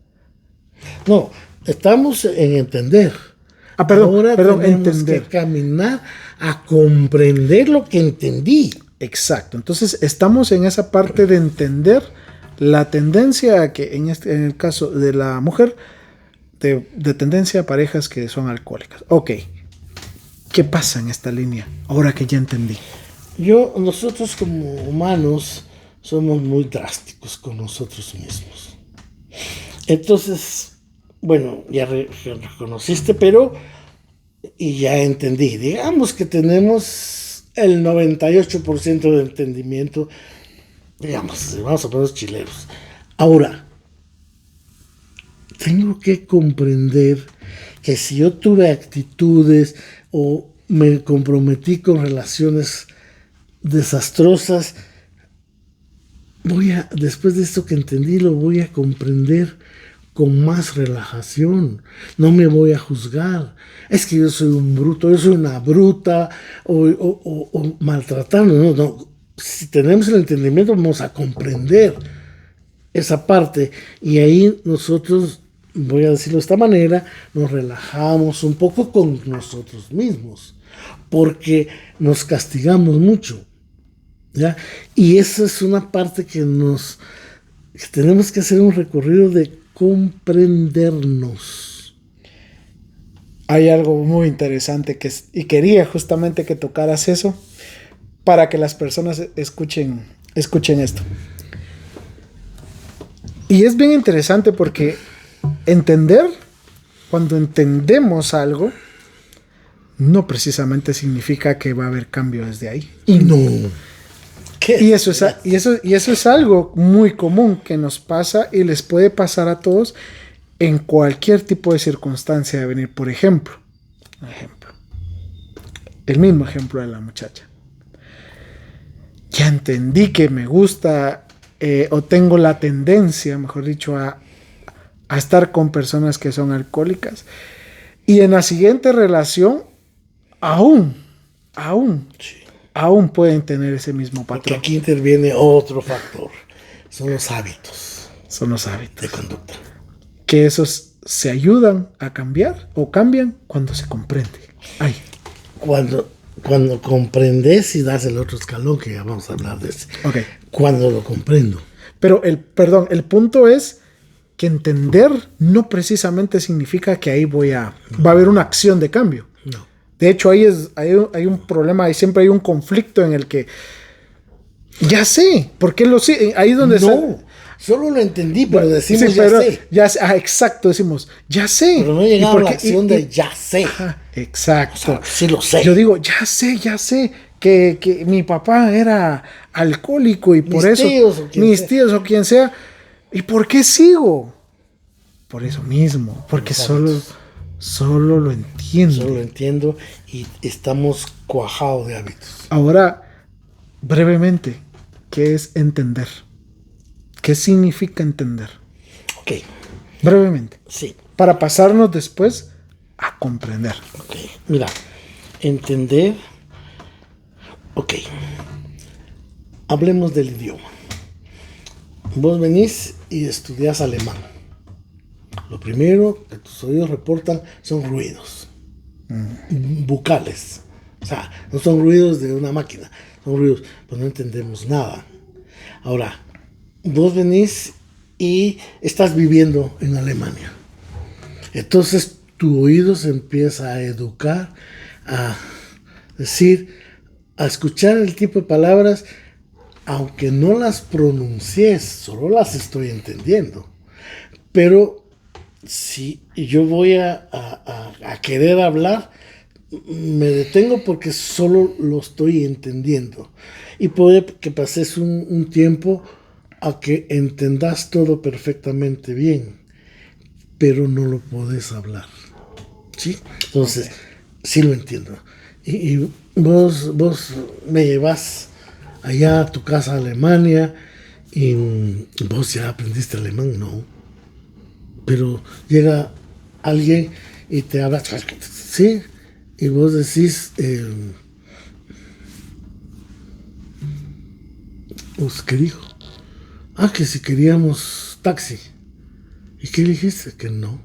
No, estamos en entender. Ahora tenemos entender. Que caminar a comprender lo que entendí. Exacto. Entonces, estamos en esa parte de entender la tendencia que en el caso de la mujer, de tendencia a parejas que son alcohólicas. Ok. ¿Qué pasa en esta línea? Ahora que ya entendí. Nosotros como humanos somos muy drásticos con nosotros mismos. Entonces, bueno, ya reconociste, y ya entendí. Digamos que tenemos el 98% de entendimiento, digamos, vamos a poner los chileros. Ahora, tengo que comprender que si yo tuve actitudes o me comprometí con relaciones desastrosas, después de esto que entendí, lo voy a comprender con más relajación. No me voy a juzgar. Es que yo soy un bruto, yo soy una bruta, o maltratando. No. Si tenemos el entendimiento, vamos a comprender esa parte. Y ahí nosotros, voy a decirlo de esta manera, nos relajamos un poco con nosotros mismos, porque nos castigamos mucho, ¿ya? Y esa es una parte que tenemos que hacer un recorrido de comprendernos. Hay algo muy interesante y quería justamente que tocaras eso para que las personas escuchen esto. Y es bien interesante porque cuando entendemos algo, no precisamente significa que va a haber cambio desde ahí. Y no. Y eso es algo muy común que nos pasa y les puede pasar a todos en cualquier tipo de circunstancia de venir. Por ejemplo, el mismo ejemplo de la muchacha. Ya entendí que me gusta o tengo la tendencia, mejor dicho, a estar con personas que son alcohólicas. Y en la siguiente relación, aún pueden tener ese mismo patrón. Porque aquí interviene otro factor. Son los hábitos. De conducta. Que esos se ayudan a cambiar o cambian cuando se comprende. Ay. Cuando comprendes y das el otro escalón, que ya vamos a hablar de ese. Okay. Cuando lo comprendo. Pero el punto es que entender no precisamente significa que ahí va a haber una acción de cambio. No. De hecho, hay un problema, siempre hay un conflicto en el que ya sé, ¿por qué lo sé? Ahí es donde solo lo entendí, pero decimos sí, ya sé. Exacto, decimos, ya sé. Pero no llegamos a la acción de ya sé. Exacto. O sea, sí lo sé. Yo digo, ya sé que mi papá era alcohólico y por eso mis tíos o quien sea. ¿Y por qué sigo? Por eso mismo, porque solo lo entiendo. Solo lo entiendo y estamos cuajados de hábitos. Ahora, brevemente, ¿qué es entender? ¿Qué significa entender? Ok. Brevemente. Sí. Para pasarnos después a comprender. Ok. Mira, entender. Ok. Hablemos del idioma. Vos venís y estudias alemán. Lo primero que tus oídos reportan son ruidos. Bucales. O sea, no son ruidos de una máquina. Son ruidos, pues no entendemos nada. Ahora, vos venís y estás viviendo en Alemania. Entonces tu oído se empieza a educar, a decir, a escuchar el tipo de palabras, aunque no las pronuncies, solo las estoy entendiendo. Pero si yo voy a querer hablar, me detengo porque solo lo estoy entendiendo. Y puede que pases un tiempo a que entendas todo perfectamente bien, pero no lo podés hablar. ¿Sí? Entonces, sí lo entiendo. Y vos me llevas allá a tu casa a Alemania y vos ya aprendiste alemán, no. Pero llega alguien y te habla, ¿sí? Y vos decís, pues, ¿qué dijo? Que si queríamos taxi. ¿Y qué dijiste? Que no.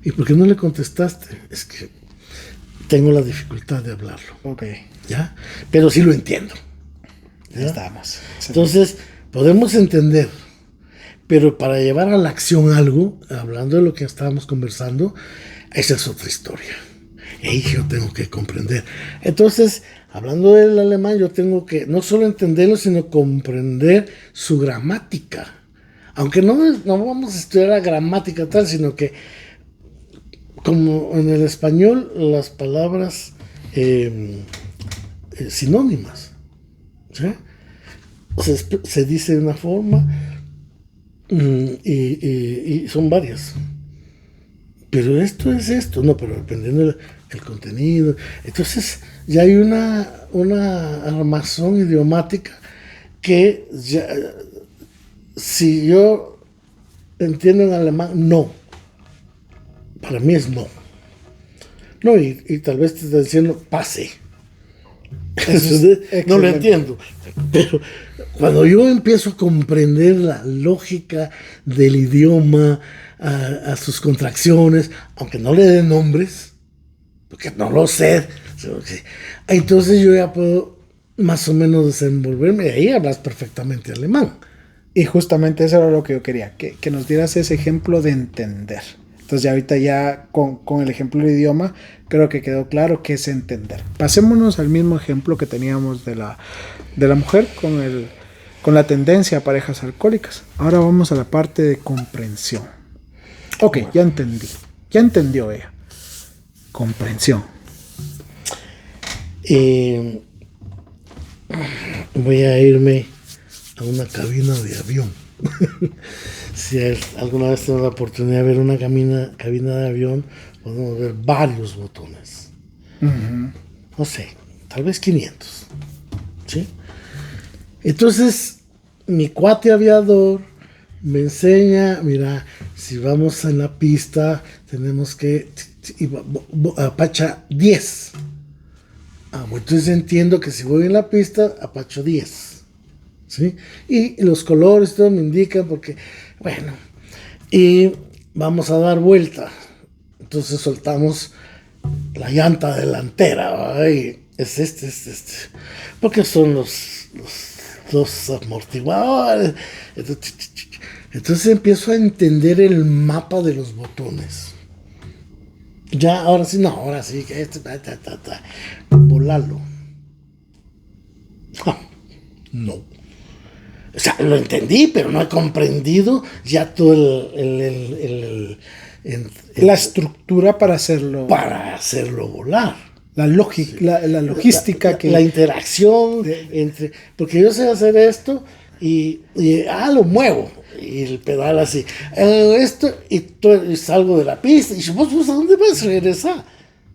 ¿Y por qué no le contestaste? Es que tengo la dificultad de hablarlo. Ok. ¿Ya? Pero sí lo entiendo. ¿Ya? Estamos. Entonces, podemos entender, pero para llevar a la acción algo, hablando de lo que estábamos conversando, esa es otra historia. Y ahí yo tengo que comprender. Entonces, hablando del alemán, yo tengo que no solo entenderlo, sino comprender su gramática. Aunque no vamos a estudiar la gramática tal, sino que, como en el español, las palabras sinónimas, ¿sí? Se dice de una forma y son varias. Pero esto es esto, no, pero dependiendo del contenido. Entonces ya hay una armazón idiomática que ya, si yo entiendo en alemán, no. Para mí es no. No, y tal vez te está diciendo pase. No lo entiendo. Pero cuando yo empiezo a comprender la lógica del idioma, a sus contracciones, aunque no le dé nombres, porque no lo sé, entonces yo ya puedo más o menos desenvolverme y ahí hablas perfectamente alemán. Y justamente eso era lo que yo quería, que nos dieras ese ejemplo de entender. Entonces ya ahorita ya con el ejemplo del idioma creo que quedó claro que es entender. Pasémonos al mismo ejemplo que teníamos de la mujer con la tendencia a parejas alcohólicas. Ahora vamos a la parte de comprensión. Ok, ya entendí. Ya entendió ella. Comprensión. Voy a irme a una cabina de avión. Si alguna vez tengo la oportunidad de ver una cabina de avión, podemos ver varios botones. Uh-huh. No sé, tal vez 500. ¿Sí? Entonces, mi cuate aviador me enseña, mira, si vamos en la pista, tenemos que apacha 10. Bueno, entonces entiendo que si voy en la pista, apacho 10. ¿Sí? Y los colores todo me indican porque, bueno, y vamos a dar vuelta. Entonces soltamos la llanta delantera, y es este. Porque son los dos amortiguadores. Entonces empiezo a entender el mapa de los botones. Ya, ahora sí, que volarlo. No. O sea, lo entendí, pero no he comprendido ya todo la estructura para hacerlo volar. La logística la interacción entre, porque yo sé hacer esto y lo muevo y el pedal así, esto y salgo de la pista y vos a dónde vas a regresar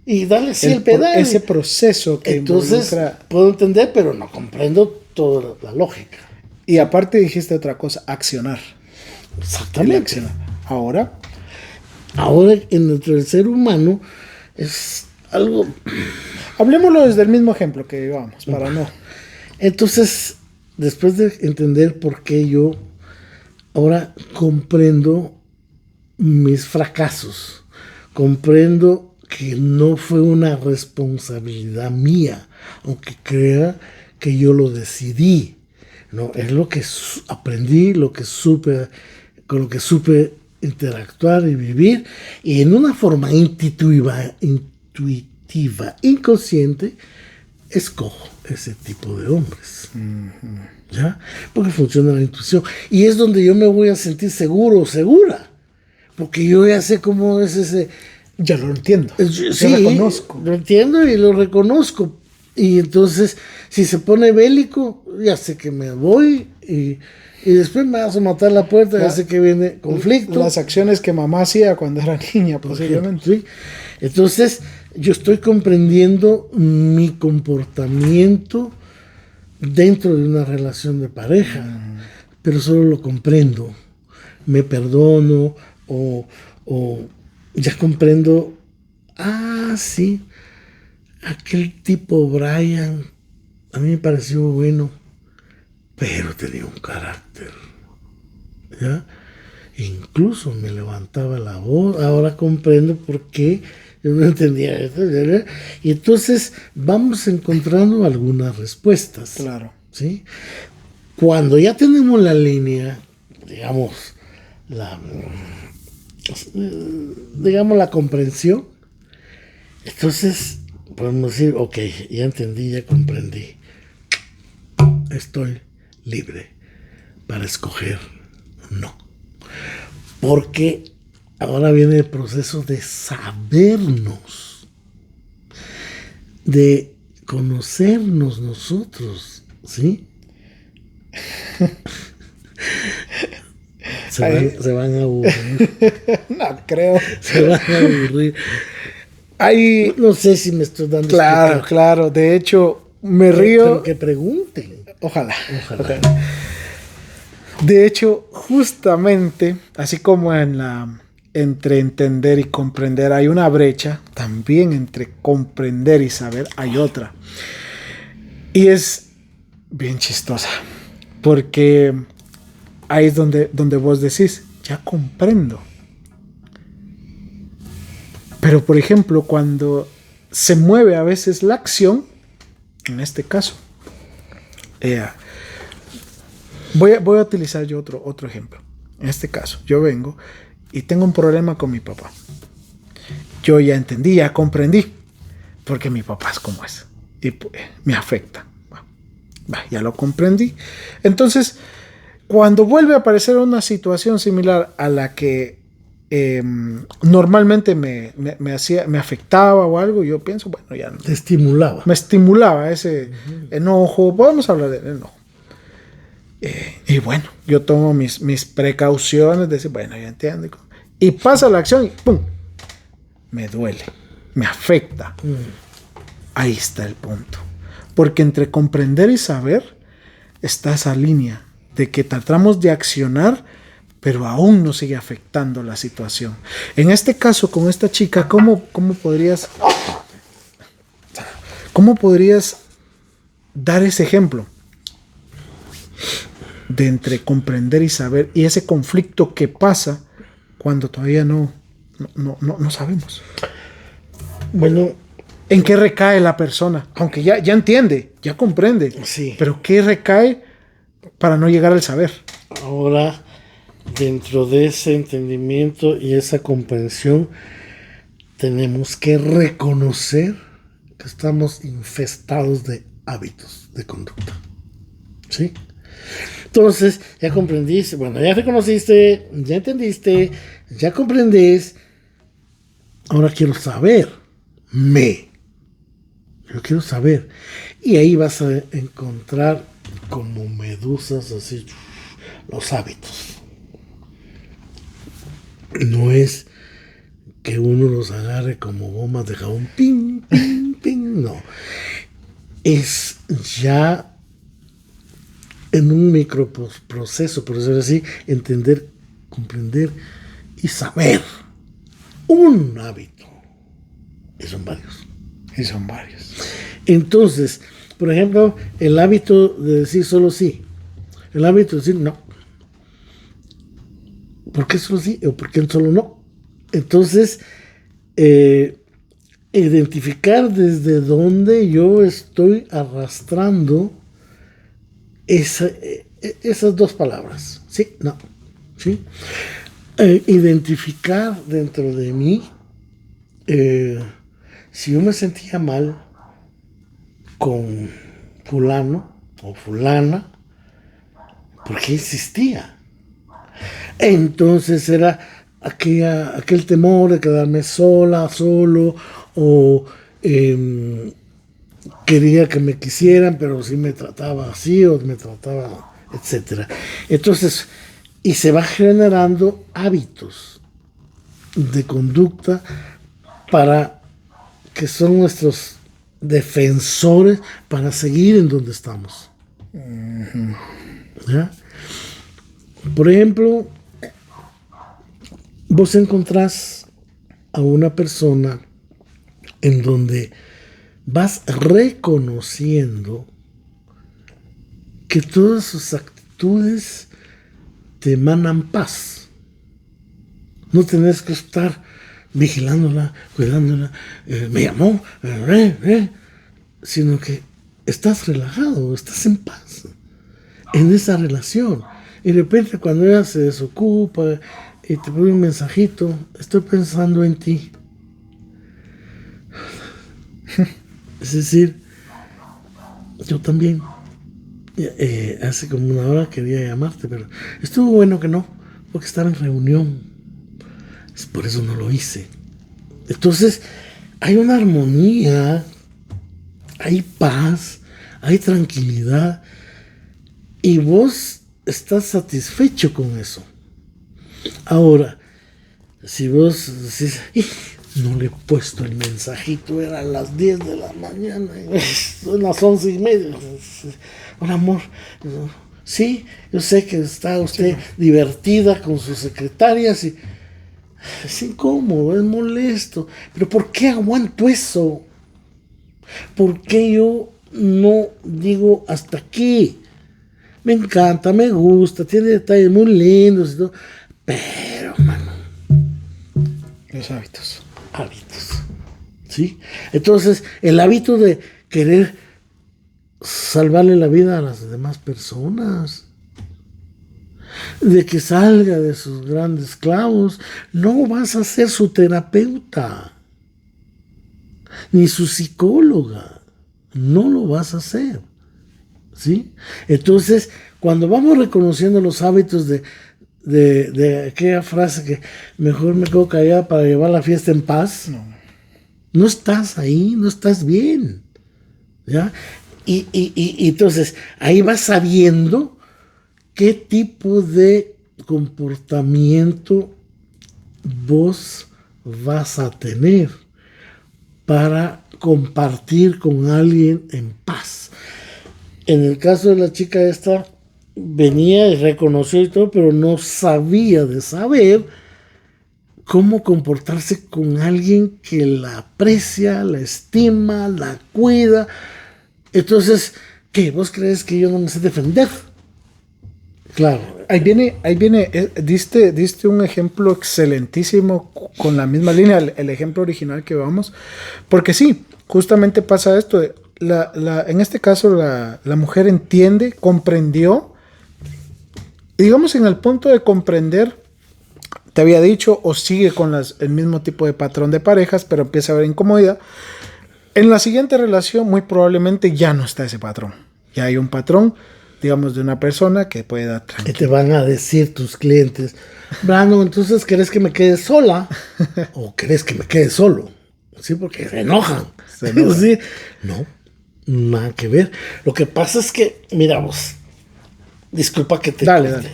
y darle así el pedal. Ese proceso que entonces puedo entender, pero no comprendo toda la lógica. Y aparte dijiste otra cosa, accionar. Exactamente. Accionar. Ahora entre el ser humano es algo. Hablemoslo desde el mismo ejemplo que llevábamos, para no. Entonces, después de entender por qué yo ahora comprendo mis fracasos, comprendo que no fue una responsabilidad mía, aunque crea que yo lo decidí. No, es lo que aprendí, con lo que supe interactuar y vivir, y en una forma intuitiva, inconsciente, escojo ese tipo de hombres. Uh-huh. ¿Ya? Porque funciona la intuición. Y es donde yo me voy a sentir seguro o segura. Porque yo ya sé cómo es ese. Ya lo entiendo. Sí, lo reconozco. Lo entiendo y lo reconozco. Y entonces, si se pone bélico, ya sé que me voy y después me vas a matar la puerta, ya sé que viene conflicto. Las acciones que mamá hacía cuando era niña, posiblemente. ¿Sí? Entonces, yo estoy comprendiendo mi comportamiento dentro de una relación de pareja, pero solo lo comprendo. Me perdono o ya comprendo, sí. Aquel tipo Brian, a mí me pareció bueno, pero tenía un carácter, ¿ya? Incluso me levantaba la voz, ahora comprendo por qué yo no entendía esto, ¿ya? Y entonces vamos encontrando algunas respuestas. Claro. ¿Sí? Cuando ya tenemos la línea, digamos, la comprensión, entonces podemos decir, ok, ya entendí, ya comprendí. Estoy libre para escoger no. Porque ahora viene el proceso de sabernos, de conocernos nosotros, ¿sí? Se van a aburrir. No creo. Se van a aburrir. No sé si me estoy dando. Claro. De hecho, me río. Pero que pregunten. Ojalá. De hecho, justamente, así como entre entender y comprender hay una brecha, también entre comprender y saber hay otra. Y es bien chistosa, porque ahí es donde vos decís, ya comprendo. Pero, por ejemplo, cuando se mueve a veces la acción, en este caso, voy a utilizar yo otro ejemplo. En este caso, yo vengo y tengo un problema con mi papá. Yo ya entendí, ya comprendí, porque mi papá es como es y pues, me afecta. Ya lo comprendí. Entonces, cuando vuelve a aparecer una situación similar a la que normalmente me afectaba o algo, yo pienso, bueno, ya no. Te estimulaba. Me estimulaba ese enojo. Podemos hablar del enojo. Y bueno, yo tomo mis precauciones de decir, bueno, ya entiendo. Y pasa la acción y ¡pum! Me duele, me afecta. Ahí está el punto. Porque entre comprender y saber está esa línea de que tratamos de accionar, pero aún nos sigue afectando la situación. En este caso, con esta chica, ¿cómo podrías dar ese ejemplo de entre comprender y saber y ese conflicto que pasa cuando todavía no sabemos? Bueno, ¿en qué recae la persona? Aunque ya entiende, ya comprende. sí. Pero ¿qué recae para no llegar al saber? Ahora, dentro de ese entendimiento y esa comprensión, tenemos que reconocer que estamos infestados de hábitos de conducta. ¿Sí? Entonces, ya comprendiste, bueno, ya reconociste, ya entendiste, ya comprendés. Ahora quiero saber. Yo quiero saber. Y ahí vas a encontrar como medusas así los hábitos. No es que uno los agarre como bombas de jabón, ping, ping, ping, no. Es ya en un microproceso, por decirlo así, entender, comprender y saber un hábito. Y son varios. Entonces, por ejemplo, el hábito de decir solo sí. El hábito de decir no. ¿Por qué solo sí o por qué solo no? Entonces, identificar desde dónde yo estoy arrastrando esas dos palabras. Sí, no. ¿Sí? Identificar dentro de mí si yo me sentía mal con fulano o fulana, ¿por qué insistía? Entonces era aquel temor de quedarme solo, o quería que me quisieran, pero sí me trataba así, o me trataba, etcétera. Entonces, y se va generando hábitos de conducta para que son nuestros defensores para seguir en donde estamos. ¿Ya? Por ejemplo, vos encontrás a una persona en donde vas reconociendo que todas sus actitudes te emanan paz. No tenés que estar vigilándola, cuidándola, me llamó, sino que estás relajado, estás en paz en esa relación. Y de repente cuando ella se desocupa y te pone un mensajito, estoy pensando en ti. Es decir, yo también hace como una hora quería llamarte, pero estuvo bueno que no, porque estaba en reunión. Por eso no lo hice. Entonces, hay una armonía, hay paz, hay tranquilidad, y vos estás satisfecho con eso. Ahora, si vos decís, no le he puesto el mensajito, eran las 10 de la mañana, son las 11:30. Hola, amor. Sí, yo sé que está usted divertida con sus secretarias y es incómodo, es molesto. Pero ¿por qué aguanto eso? ¿Por qué yo no digo hasta aquí? Me encanta, me gusta, tiene detalles muy lindos y todo. Pero, mano, los hábitos. ¿Sí? Entonces, el hábito de querer salvarle la vida a las demás personas. de que salga de sus grandes clavos. No vas a ser su terapeuta, ni su psicóloga. No lo vas a hacer. ¿Sí? Entonces, cuando vamos reconociendo los hábitos de aquella frase que mejor me quedo callada para llevar la fiesta en paz, no estás ahí, no estás bien. ¿Ya? Y entonces, ahí vas sabiendo qué tipo de comportamiento vos vas a tener para compartir con alguien en paz. En el caso de la chica esta, venía y reconoció y todo, pero no sabía de saber cómo comportarse con alguien que la aprecia, la estima, la cuida. Entonces, ¿qué? ¿Vos crees que yo no me sé defender? Claro. Ahí viene, diste un ejemplo excelentísimo con la misma línea, el ejemplo original que vamos, porque sí, justamente pasa esto, en este caso la mujer entiende, comprendió, digamos en el punto de comprender, te había dicho, o sigue con el mismo tipo de patrón de parejas, pero empieza a haber incomodidad. En la siguiente relación muy probablemente ya no está ese patrón, ya hay un patrón, digamos, de una persona que puede dar tranquilo. Y te van a decir tus clientes, Brandon, entonces, ¿querés que me quede sola? ¿O querés que me quede solo? Sí, porque se enojan. ¿Sí? No, nada que ver. Lo que pasa es que, mira vos, disculpa que te dale.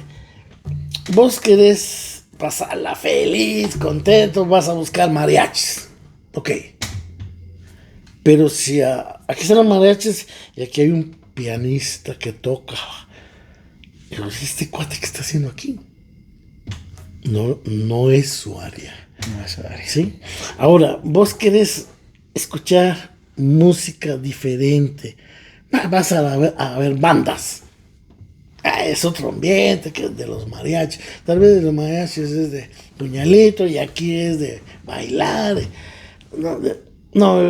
Vos querés pasarla feliz, contento, vas a buscar mariachis. Ok. Pero si aquí están los mariachis y aquí hay un pianista que toca. Pero este cuate que está haciendo aquí no es su área. No es su área. ¿Sí? Ahora, vos querés escuchar música diferente. Vas a ver bandas. Es otro ambiente que es de los mariachis. Tal vez de los mariachis es de puñalito y aquí es de bailar. No,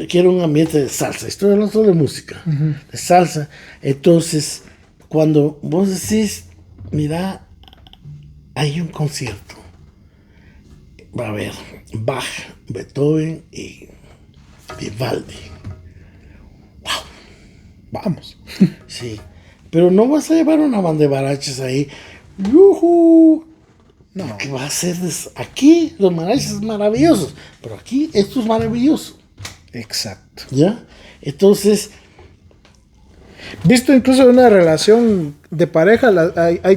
quiero un ambiente de salsa. Estoy hablando de música, de salsa. Entonces, cuando vos decís, mira, hay un concierto. Va a haber Bach, Beethoven y Vivaldi. ¡Wow! Vamos. Sí. Pero no vas a llevar una banda de baraches ahí. ¡Yujú! No, que va a ser aquí los mariachis maravillosos, pero aquí esto es maravilloso. Exacto. ¿Ya? Entonces, visto incluso en una relación de pareja, hay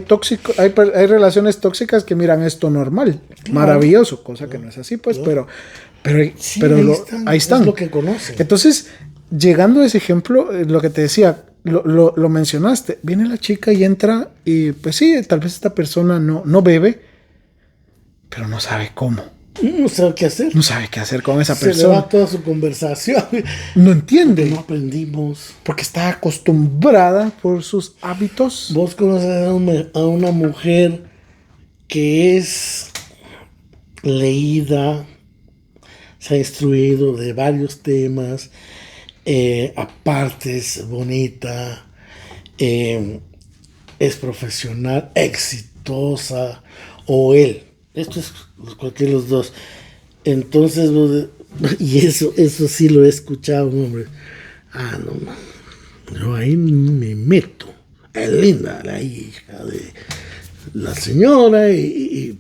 relaciones tóxicas que miran esto normal, claro, maravilloso, cosa que no es así, pues, claro, pero sí, ahí están. Es lo que conocen. Entonces, llegando a ese ejemplo, lo que te decía, lo mencionaste, viene la chica y entra y pues sí, tal vez esta persona no bebe, pero no sabe cómo. No sabe qué hacer. No sabe qué hacer con esa persona. Se le va toda su conversación. No entiende. No aprendimos. Porque está acostumbrada por sus hábitos. Vos conoces a una mujer que es leída, se ha instruido de varios temas, aparte es bonita, es profesional, exitosa, o él. Esto es cualquiera de los dos. Entonces, y eso sí lo he escuchado, hombre. No, yo ahí me meto. Es linda la hija de la señora,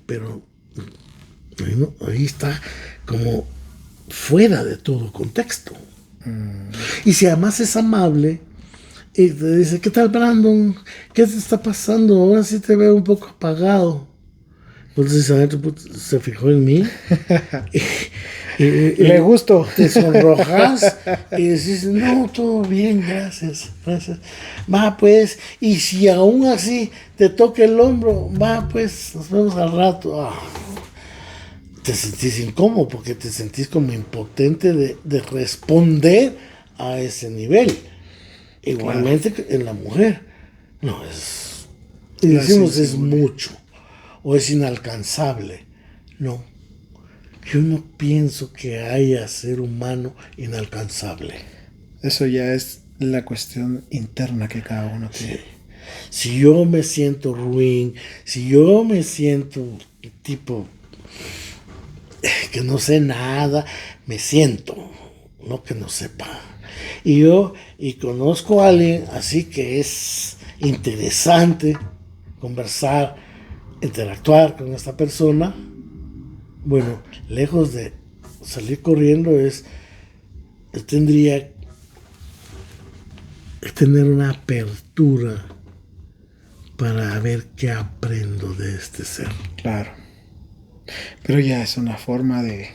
pero ahí está como fuera de todo contexto. Y si además es amable y te dice, ¿qué tal, Brandon? ¿Qué te está pasando? Ahora sí te veo un poco apagado. Entonces se fijó en mí le gustó, te sonrojas y decís, no, todo bien, gracias. Va pues, y si aún así te toca el hombro, va pues, nos vemos al rato. Te sentís incómodo porque te sentís como impotente de responder a ese nivel. Igualmente, claro, en la mujer no es, y decimos es mucho o es inalcanzable. No, yo no pienso que haya ser humano inalcanzable. Eso ya es la cuestión interna que cada uno tiene. Sí. Si yo me siento ruin, si yo me siento tipo que no sé nada, me siento, no que no sepa. Y conozco a alguien así que es interesante conversar, interactuar con esta persona. Bueno, lejos de salir corriendo yo tendría que tener una apertura para ver qué aprendo de este ser. Claro. Pero ya es una forma de...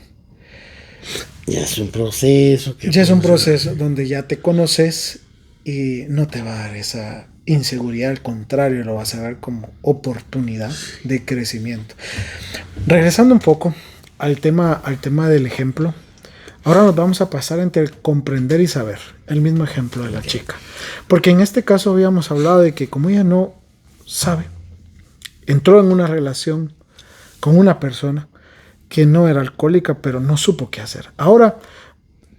Ya es un proceso. Ya es un proceso donde ya te conoces y no te va a dar esa inseguridad, al contrario, lo vas a ver como oportunidad de crecimiento. Regresando un poco al tema del ejemplo, ahora nos vamos a pasar entre el comprender y saber, el mismo ejemplo de la chica. Porque en este caso habíamos hablado de que como ella no sabe, entró en una relación con una persona que no era alcohólica, pero no supo qué hacer. Ahora,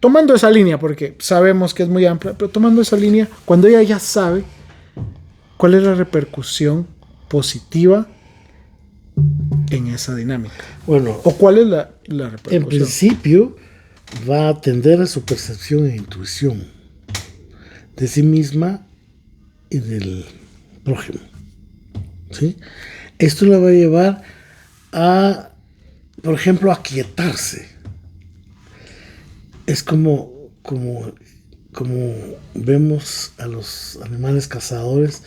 tomando esa línea, porque sabemos que es muy amplia, pero tomando esa línea, cuando ella ya sabe cuál es la repercusión positiva en esa dinámica. Bueno, ¿o cuál es la repercusión? En principio, va a atender a su percepción e intuición de sí misma y del prójimo. ¿Sí? Esto la va a llevar a, por ejemplo, a aquietarse. Es como vemos a los animales cazadores,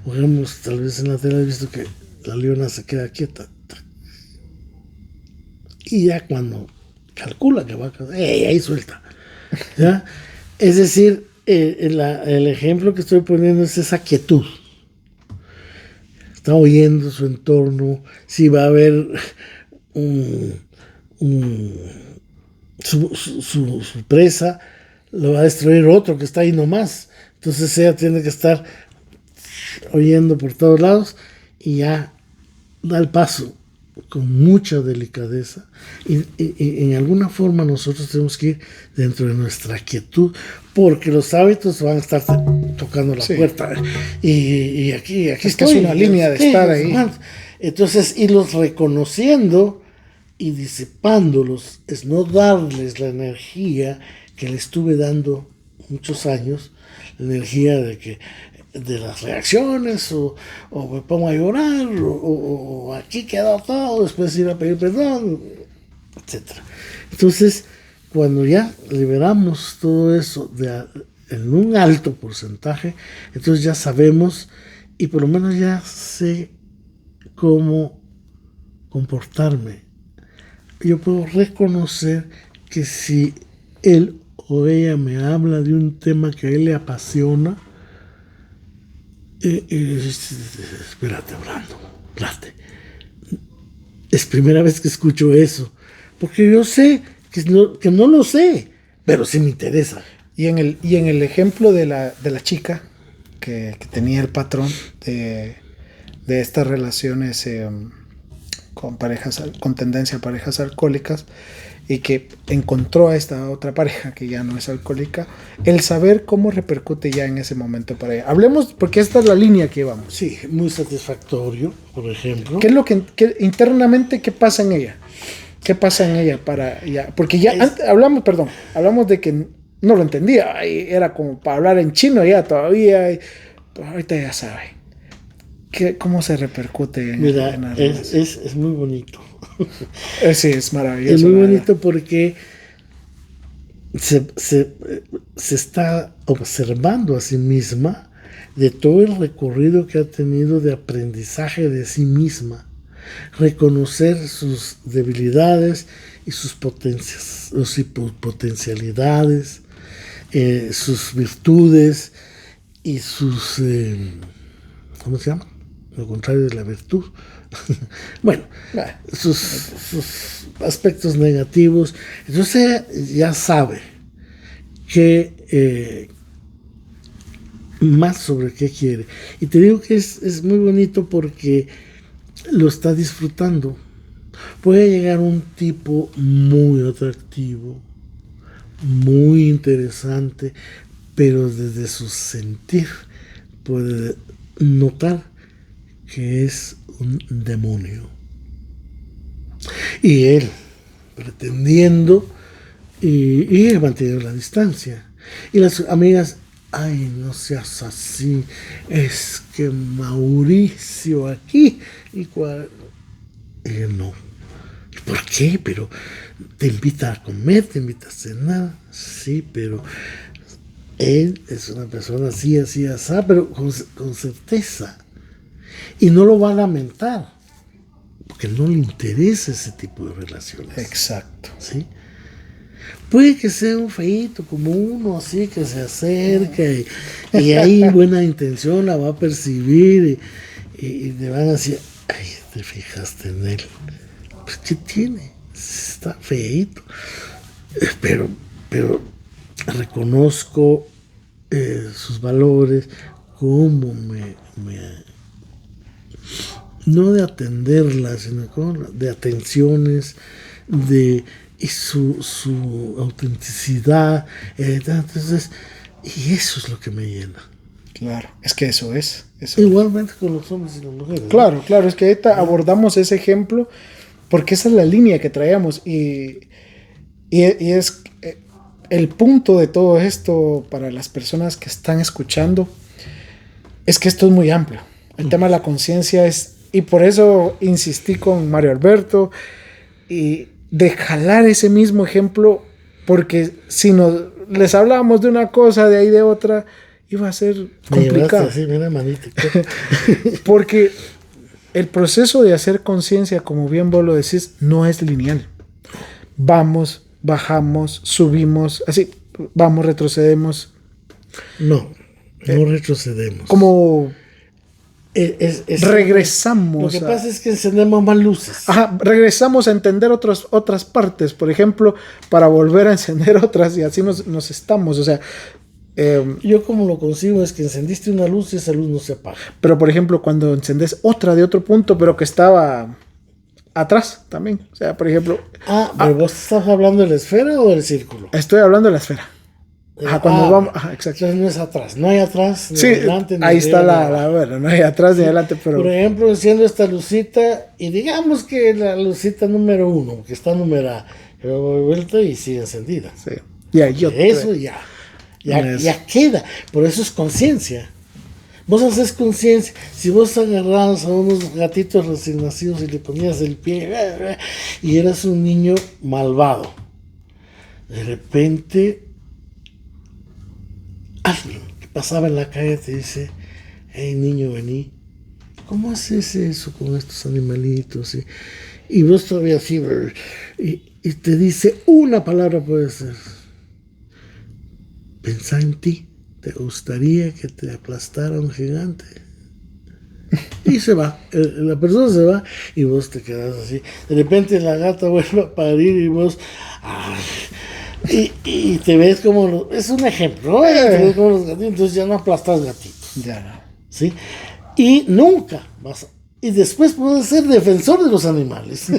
o vemos, tal vez en la tele, he visto que la leona se queda quieta. Y ya cuando calcula que va a cazar, ahí suelta. ¿Ya? Es decir, el ejemplo que estoy poniendo es esa quietud. Está oyendo su entorno, si va a haber su presa, lo va a destruir otro que está ahí nomás. Entonces ella tiene que estar oyendo por todos lados y ya da el paso con mucha delicadeza y en alguna forma nosotros tenemos que ir dentro de nuestra quietud, porque los hábitos van a estar tocando la puerta y aquí es que es una línea de estar ahí. Entonces irlos reconociendo y disipándolos, es no darles la energía que le estuve dando muchos años, la energía de las reacciones, o me pongo a llorar, o aquí quedó todo, después ir a pedir perdón, etc. Entonces, cuando ya liberamos todo eso en un alto porcentaje, entonces ya sabemos, y por lo menos ya sé cómo comportarme. Yo puedo reconocer que si él o ella me habla de un tema que a él le apasiona, espérate, Brando, espérate. Es primera vez que escucho eso, porque yo sé que no lo sé, pero sí me interesa. Y en el ejemplo de la chica que tenía el patrón de estas relaciones con tendencia a parejas alcohólicas, y que encontró a esta otra pareja que ya no es alcohólica, el saber cómo repercute ya en ese momento para ella. Hablemos, porque esta es la línea que vamos. Sí, muy satisfactorio, por ejemplo. ¿Qué es lo que internamente, qué pasa en ella? ¿Qué pasa en ella para ya? Porque ya hablamos de que no lo entendía, y era como para hablar en chino ya todavía, pero ahorita ya sabe. ¿Cómo se repercute? Mira, es muy bonito. Sí, es maravilloso. Es muy bonito porque se está observando a sí misma de todo el recorrido que ha tenido de aprendizaje de sí misma, reconocer sus debilidades y sus potencias, sus potencialidades, sus virtudes y sus ¿cómo se llama? Lo contrario de la virtud. Bueno, sus aspectos negativos. Entonces ya sabe que más sobre qué quiere. Y te digo que es muy bonito porque lo está disfrutando. Puede llegar un tipo muy atractivo, muy interesante, pero desde su sentir puede notar que es un demonio. Y él, pretendiendo, y él mantiene la distancia. Y las amigas, ay, no seas así, es que Mauricio aquí, y él no. ¿Por qué? Pero te invita a comer, te invita a cenar, sí, pero él es una persona así, así, así, pero con certeza. Y no lo va a lamentar, porque no le interesa ese tipo de relaciones. Exacto. ¿Sí? Puede que sea un feíto como uno así que se acerca y hay buena intención, la va a percibir y le van a decir, ay, te fijaste en él. Pues, ¿qué tiene? Está feíto. Pero reconozco sus valores, cómo no de atenderlas, sino de atenciones, y su autenticidad. Entonces, y eso es lo que me llena. Claro, es que eso es. Igualmente con los hombres y las mujeres. Claro, ¿no? Claro, es que ahorita abordamos ese ejemplo porque esa es la línea que traíamos y es el punto de todo esto para las personas que están escuchando, es que esto es muy amplio. El tema de la conciencia es, y por eso insistí con Mario Alberto y de jalar ese mismo ejemplo, porque si les hablábamos de una cosa, de ahí de otra, iba a ser complicado. Así, mira, manito. Porque el proceso de hacer conciencia, como bien vos lo decís, no es lineal. Vamos, bajamos, subimos, así, vamos, retrocedemos. No retrocedemos. Como regresamos. Lo que pasa es que encendemos más luces. Ajá, regresamos a entender otras partes, por ejemplo, para volver a encender otras y así nos estamos, o sea... yo como lo consigo es que encendiste una luz y esa luz no se apaga. Pero por ejemplo, cuando encendes otra de otro punto, pero que estaba atrás también, o sea, por ejemplo... ¿pero vos estás hablando de la esfera o del círculo? Estoy hablando de la esfera. Ajá, cuando vamos... Ajá, exacto. Entonces no es atrás, no hay atrás, ni sí, adelante, ni ahí está bueno, no hay atrás ni adelante, pero... Por ejemplo, enciendo esta lucita y digamos que la lucita número 1, que está numerada, yo doy vuelta y sigue encendida. Sí. Eso ya queda. Por eso es conciencia. Vos haces conciencia. Si vos agarras a unos gatitos recién nacidos y le ponías el pie y eras un niño malvado, de repente alguien que pasaba en la calle te dice, hey niño, vení, ¿cómo haces eso con estos animalitos? Y vos todavía así, y te dice una palabra, puede ser, pensá en ti, ¿te gustaría que te aplastara un gigante? Y se va, la persona se va y vos te quedas así. De repente la gata vuelve a parir y vos... Y te ves como... Es un ejemplo, ¿no? Te ves como los gatitos, entonces ya no aplastas gatitos. Ya no. ¿Sí? Y nunca vas... Y después puedes ser defensor de los animales.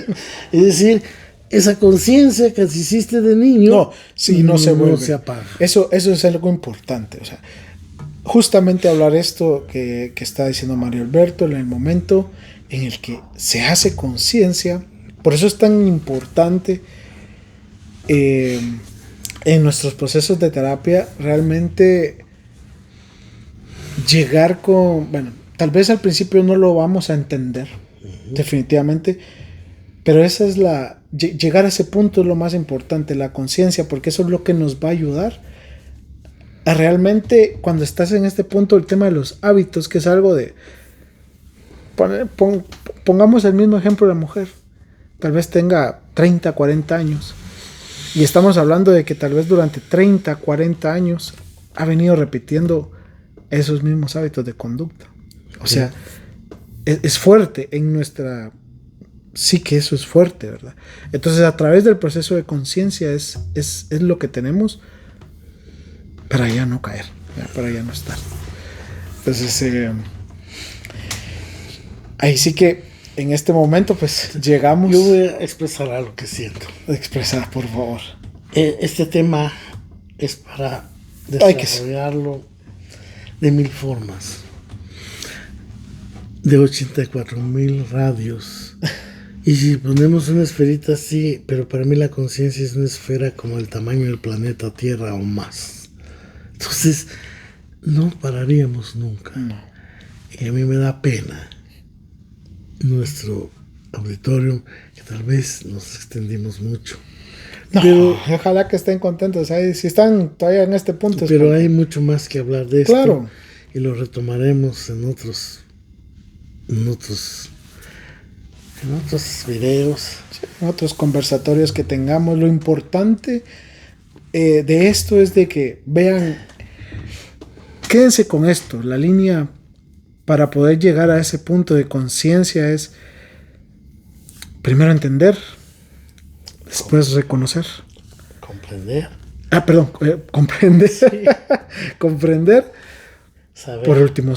Es decir... Esa conciencia que hiciste de niño no se apaga. Eso es algo importante. O sea, justamente hablar esto que está diciendo Mario Alberto en el momento en el que se hace conciencia. Por eso es tan importante en nuestros procesos de terapia realmente llegar con... Bueno, tal vez al principio no lo vamos a entender, definitivamente, pero esa es llegar a ese punto es lo más importante, la conciencia, porque eso es lo que nos va a ayudar a realmente, cuando estás en este punto, el tema de los hábitos, que es algo de... Pongamos el mismo ejemplo de la mujer. Tal vez tenga 30, 40 años. Y estamos hablando de que tal vez durante 30, 40 años ha venido repitiendo esos mismos hábitos de conducta. O sea, es fuerte en nuestra... Sí que eso es fuerte, ¿verdad? Entonces, a través del proceso de conciencia es lo que tenemos para ya no caer, para ya no estar. Entonces, ahí sí que en este momento, pues, llegamos... Yo voy a expresar algo que siento. Expresar, por favor. Este tema es para desarrollarlo de mil formas. de 84,000 radios. Y si ponemos una esferita así, pero para mí la conciencia es una esfera como el tamaño del planeta Tierra o más. Entonces, no pararíamos nunca. No. Y a mí me da pena nuestro auditorio, que tal vez nos extendimos mucho. No, Pero, ojalá que estén contentos. Ahí, si están todavía en este punto. pero hay mucho más que hablar de esto. Claro. Y lo retomaremos en otros videos. Otros conversatorios que tengamos. Lo importante de esto es de que vean, quédense con esto. La línea para poder llegar a ese punto de conciencia es primero entender, después reconocer, Comprender. Comprender. Sí. Comprender. Saber. Por último,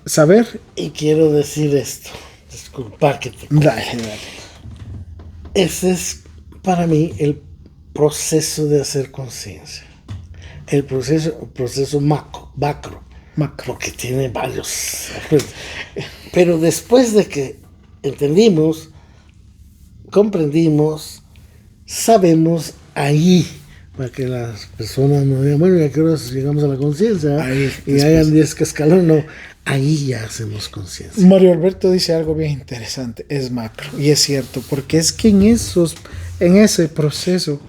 saber. Y quiero decir esto. Disculpa que te... Dale. Ese es para mí el proceso de hacer conciencia. El proceso macro. Porque tiene varios. Pero después de que entendimos, comprendimos, sabemos, ahí, para que las personas no digan, bueno, ¿y a qué horas llegamos a la conciencia? Y hagan 10 escalones, no. Ahí ya hacemos conciencia. Mario Alberto dice algo bien interesante, es macro, y es cierto, porque es que en ese proceso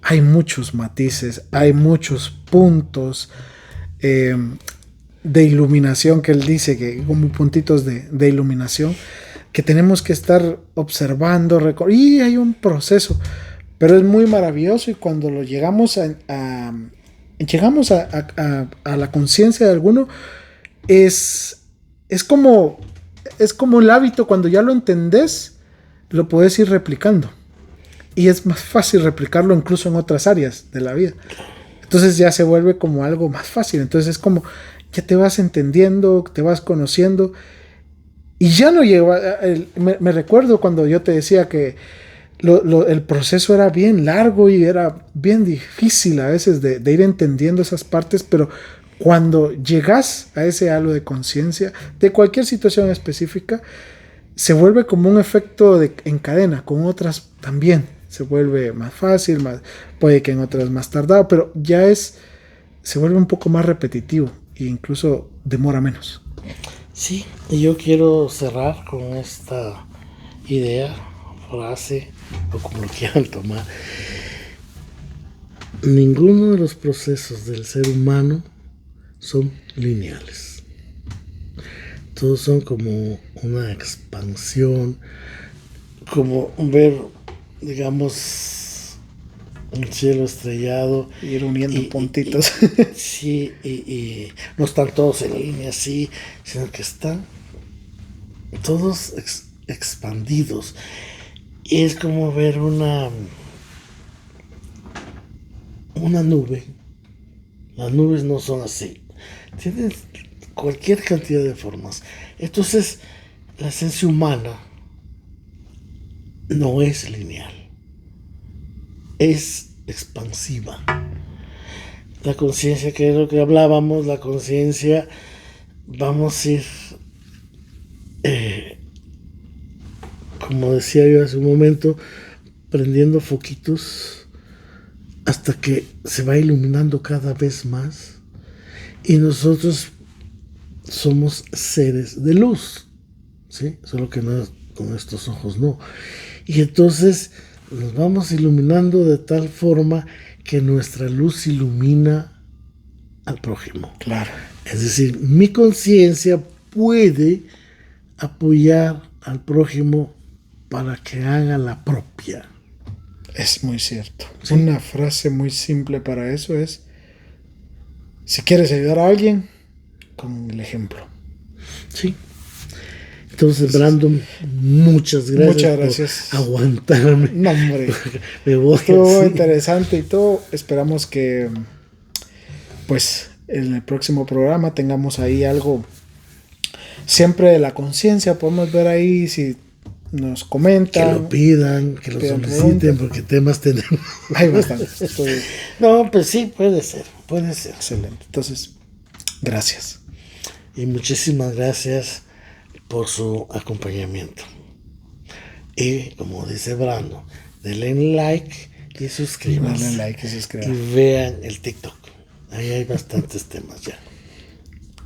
hay muchos matices, hay muchos puntos de iluminación que él dice, que como puntitos de iluminación, que tenemos que estar observando, y hay un proceso, pero es muy maravilloso, y cuando lo llegamos a la conciencia de alguno, es como el hábito. Cuando ya lo entendés, lo puedes ir replicando, y es más fácil replicarlo incluso en otras áreas de la vida. Entonces ya se vuelve como algo más fácil. Entonces es como ya te vas entendiendo, te vas conociendo, y ya no lleva. Me recuerdo cuando yo te decía que el proceso era bien largo y era bien difícil a veces de ir entendiendo esas partes, pero cuando llegas a ese halo de conciencia de cualquier situación específica, se vuelve como un efecto en cadena. Con otras también se vuelve más fácil, puede que en otras más tardado, pero ya se vuelve un poco más repetitivo e incluso demora menos. Sí, y yo quiero cerrar con esta idea, frase, o como lo quieran tomar. Ninguno de los procesos del ser humano son lineales. Todos son como una expansión, como ver, digamos, un cielo estrellado. Ir uniendo puntitos. Sí, y no están todos en línea así, sino que están todos expandidos. Y es como ver una nube. Las nubes no son así. Tienen cualquier cantidad de formas. Entonces, la esencia humana no es lineal. Es expansiva. La conciencia, que es lo que hablábamos, la conciencia, vamos a ir, como decía yo hace un momento, prendiendo foquitos hasta que se va iluminando cada vez más, y nosotros somos seres de luz, ¿sí? Solo que no con estos ojos, no. Y entonces nos vamos iluminando de tal forma que nuestra luz ilumina al prójimo. Claro. Es decir, mi conciencia puede apoyar al prójimo para que haga la propia. Es muy cierto. ¿Sí? Una frase muy simple para eso es: si quieres ayudar a alguien, con el ejemplo. Sí. Entonces, Brandon, muchas gracias por aguantarme. No, hombre. Me voy. Estuvo interesante y todo. Esperamos que, pues, en el próximo programa tengamos ahí algo siempre de la conciencia. Podemos ver ahí si nos comentan. Que lo pidan, que lo soliciten, porque temas tenemos. Hay bastantes. No, pues sí, puede ser. Excelente. Entonces, gracias. Y muchísimas gracias por su acompañamiento. Y como dice Brando, denle like y suscríbanse. Denle like y suscríbanse. Y vean el TikTok. Ahí hay bastantes temas ya.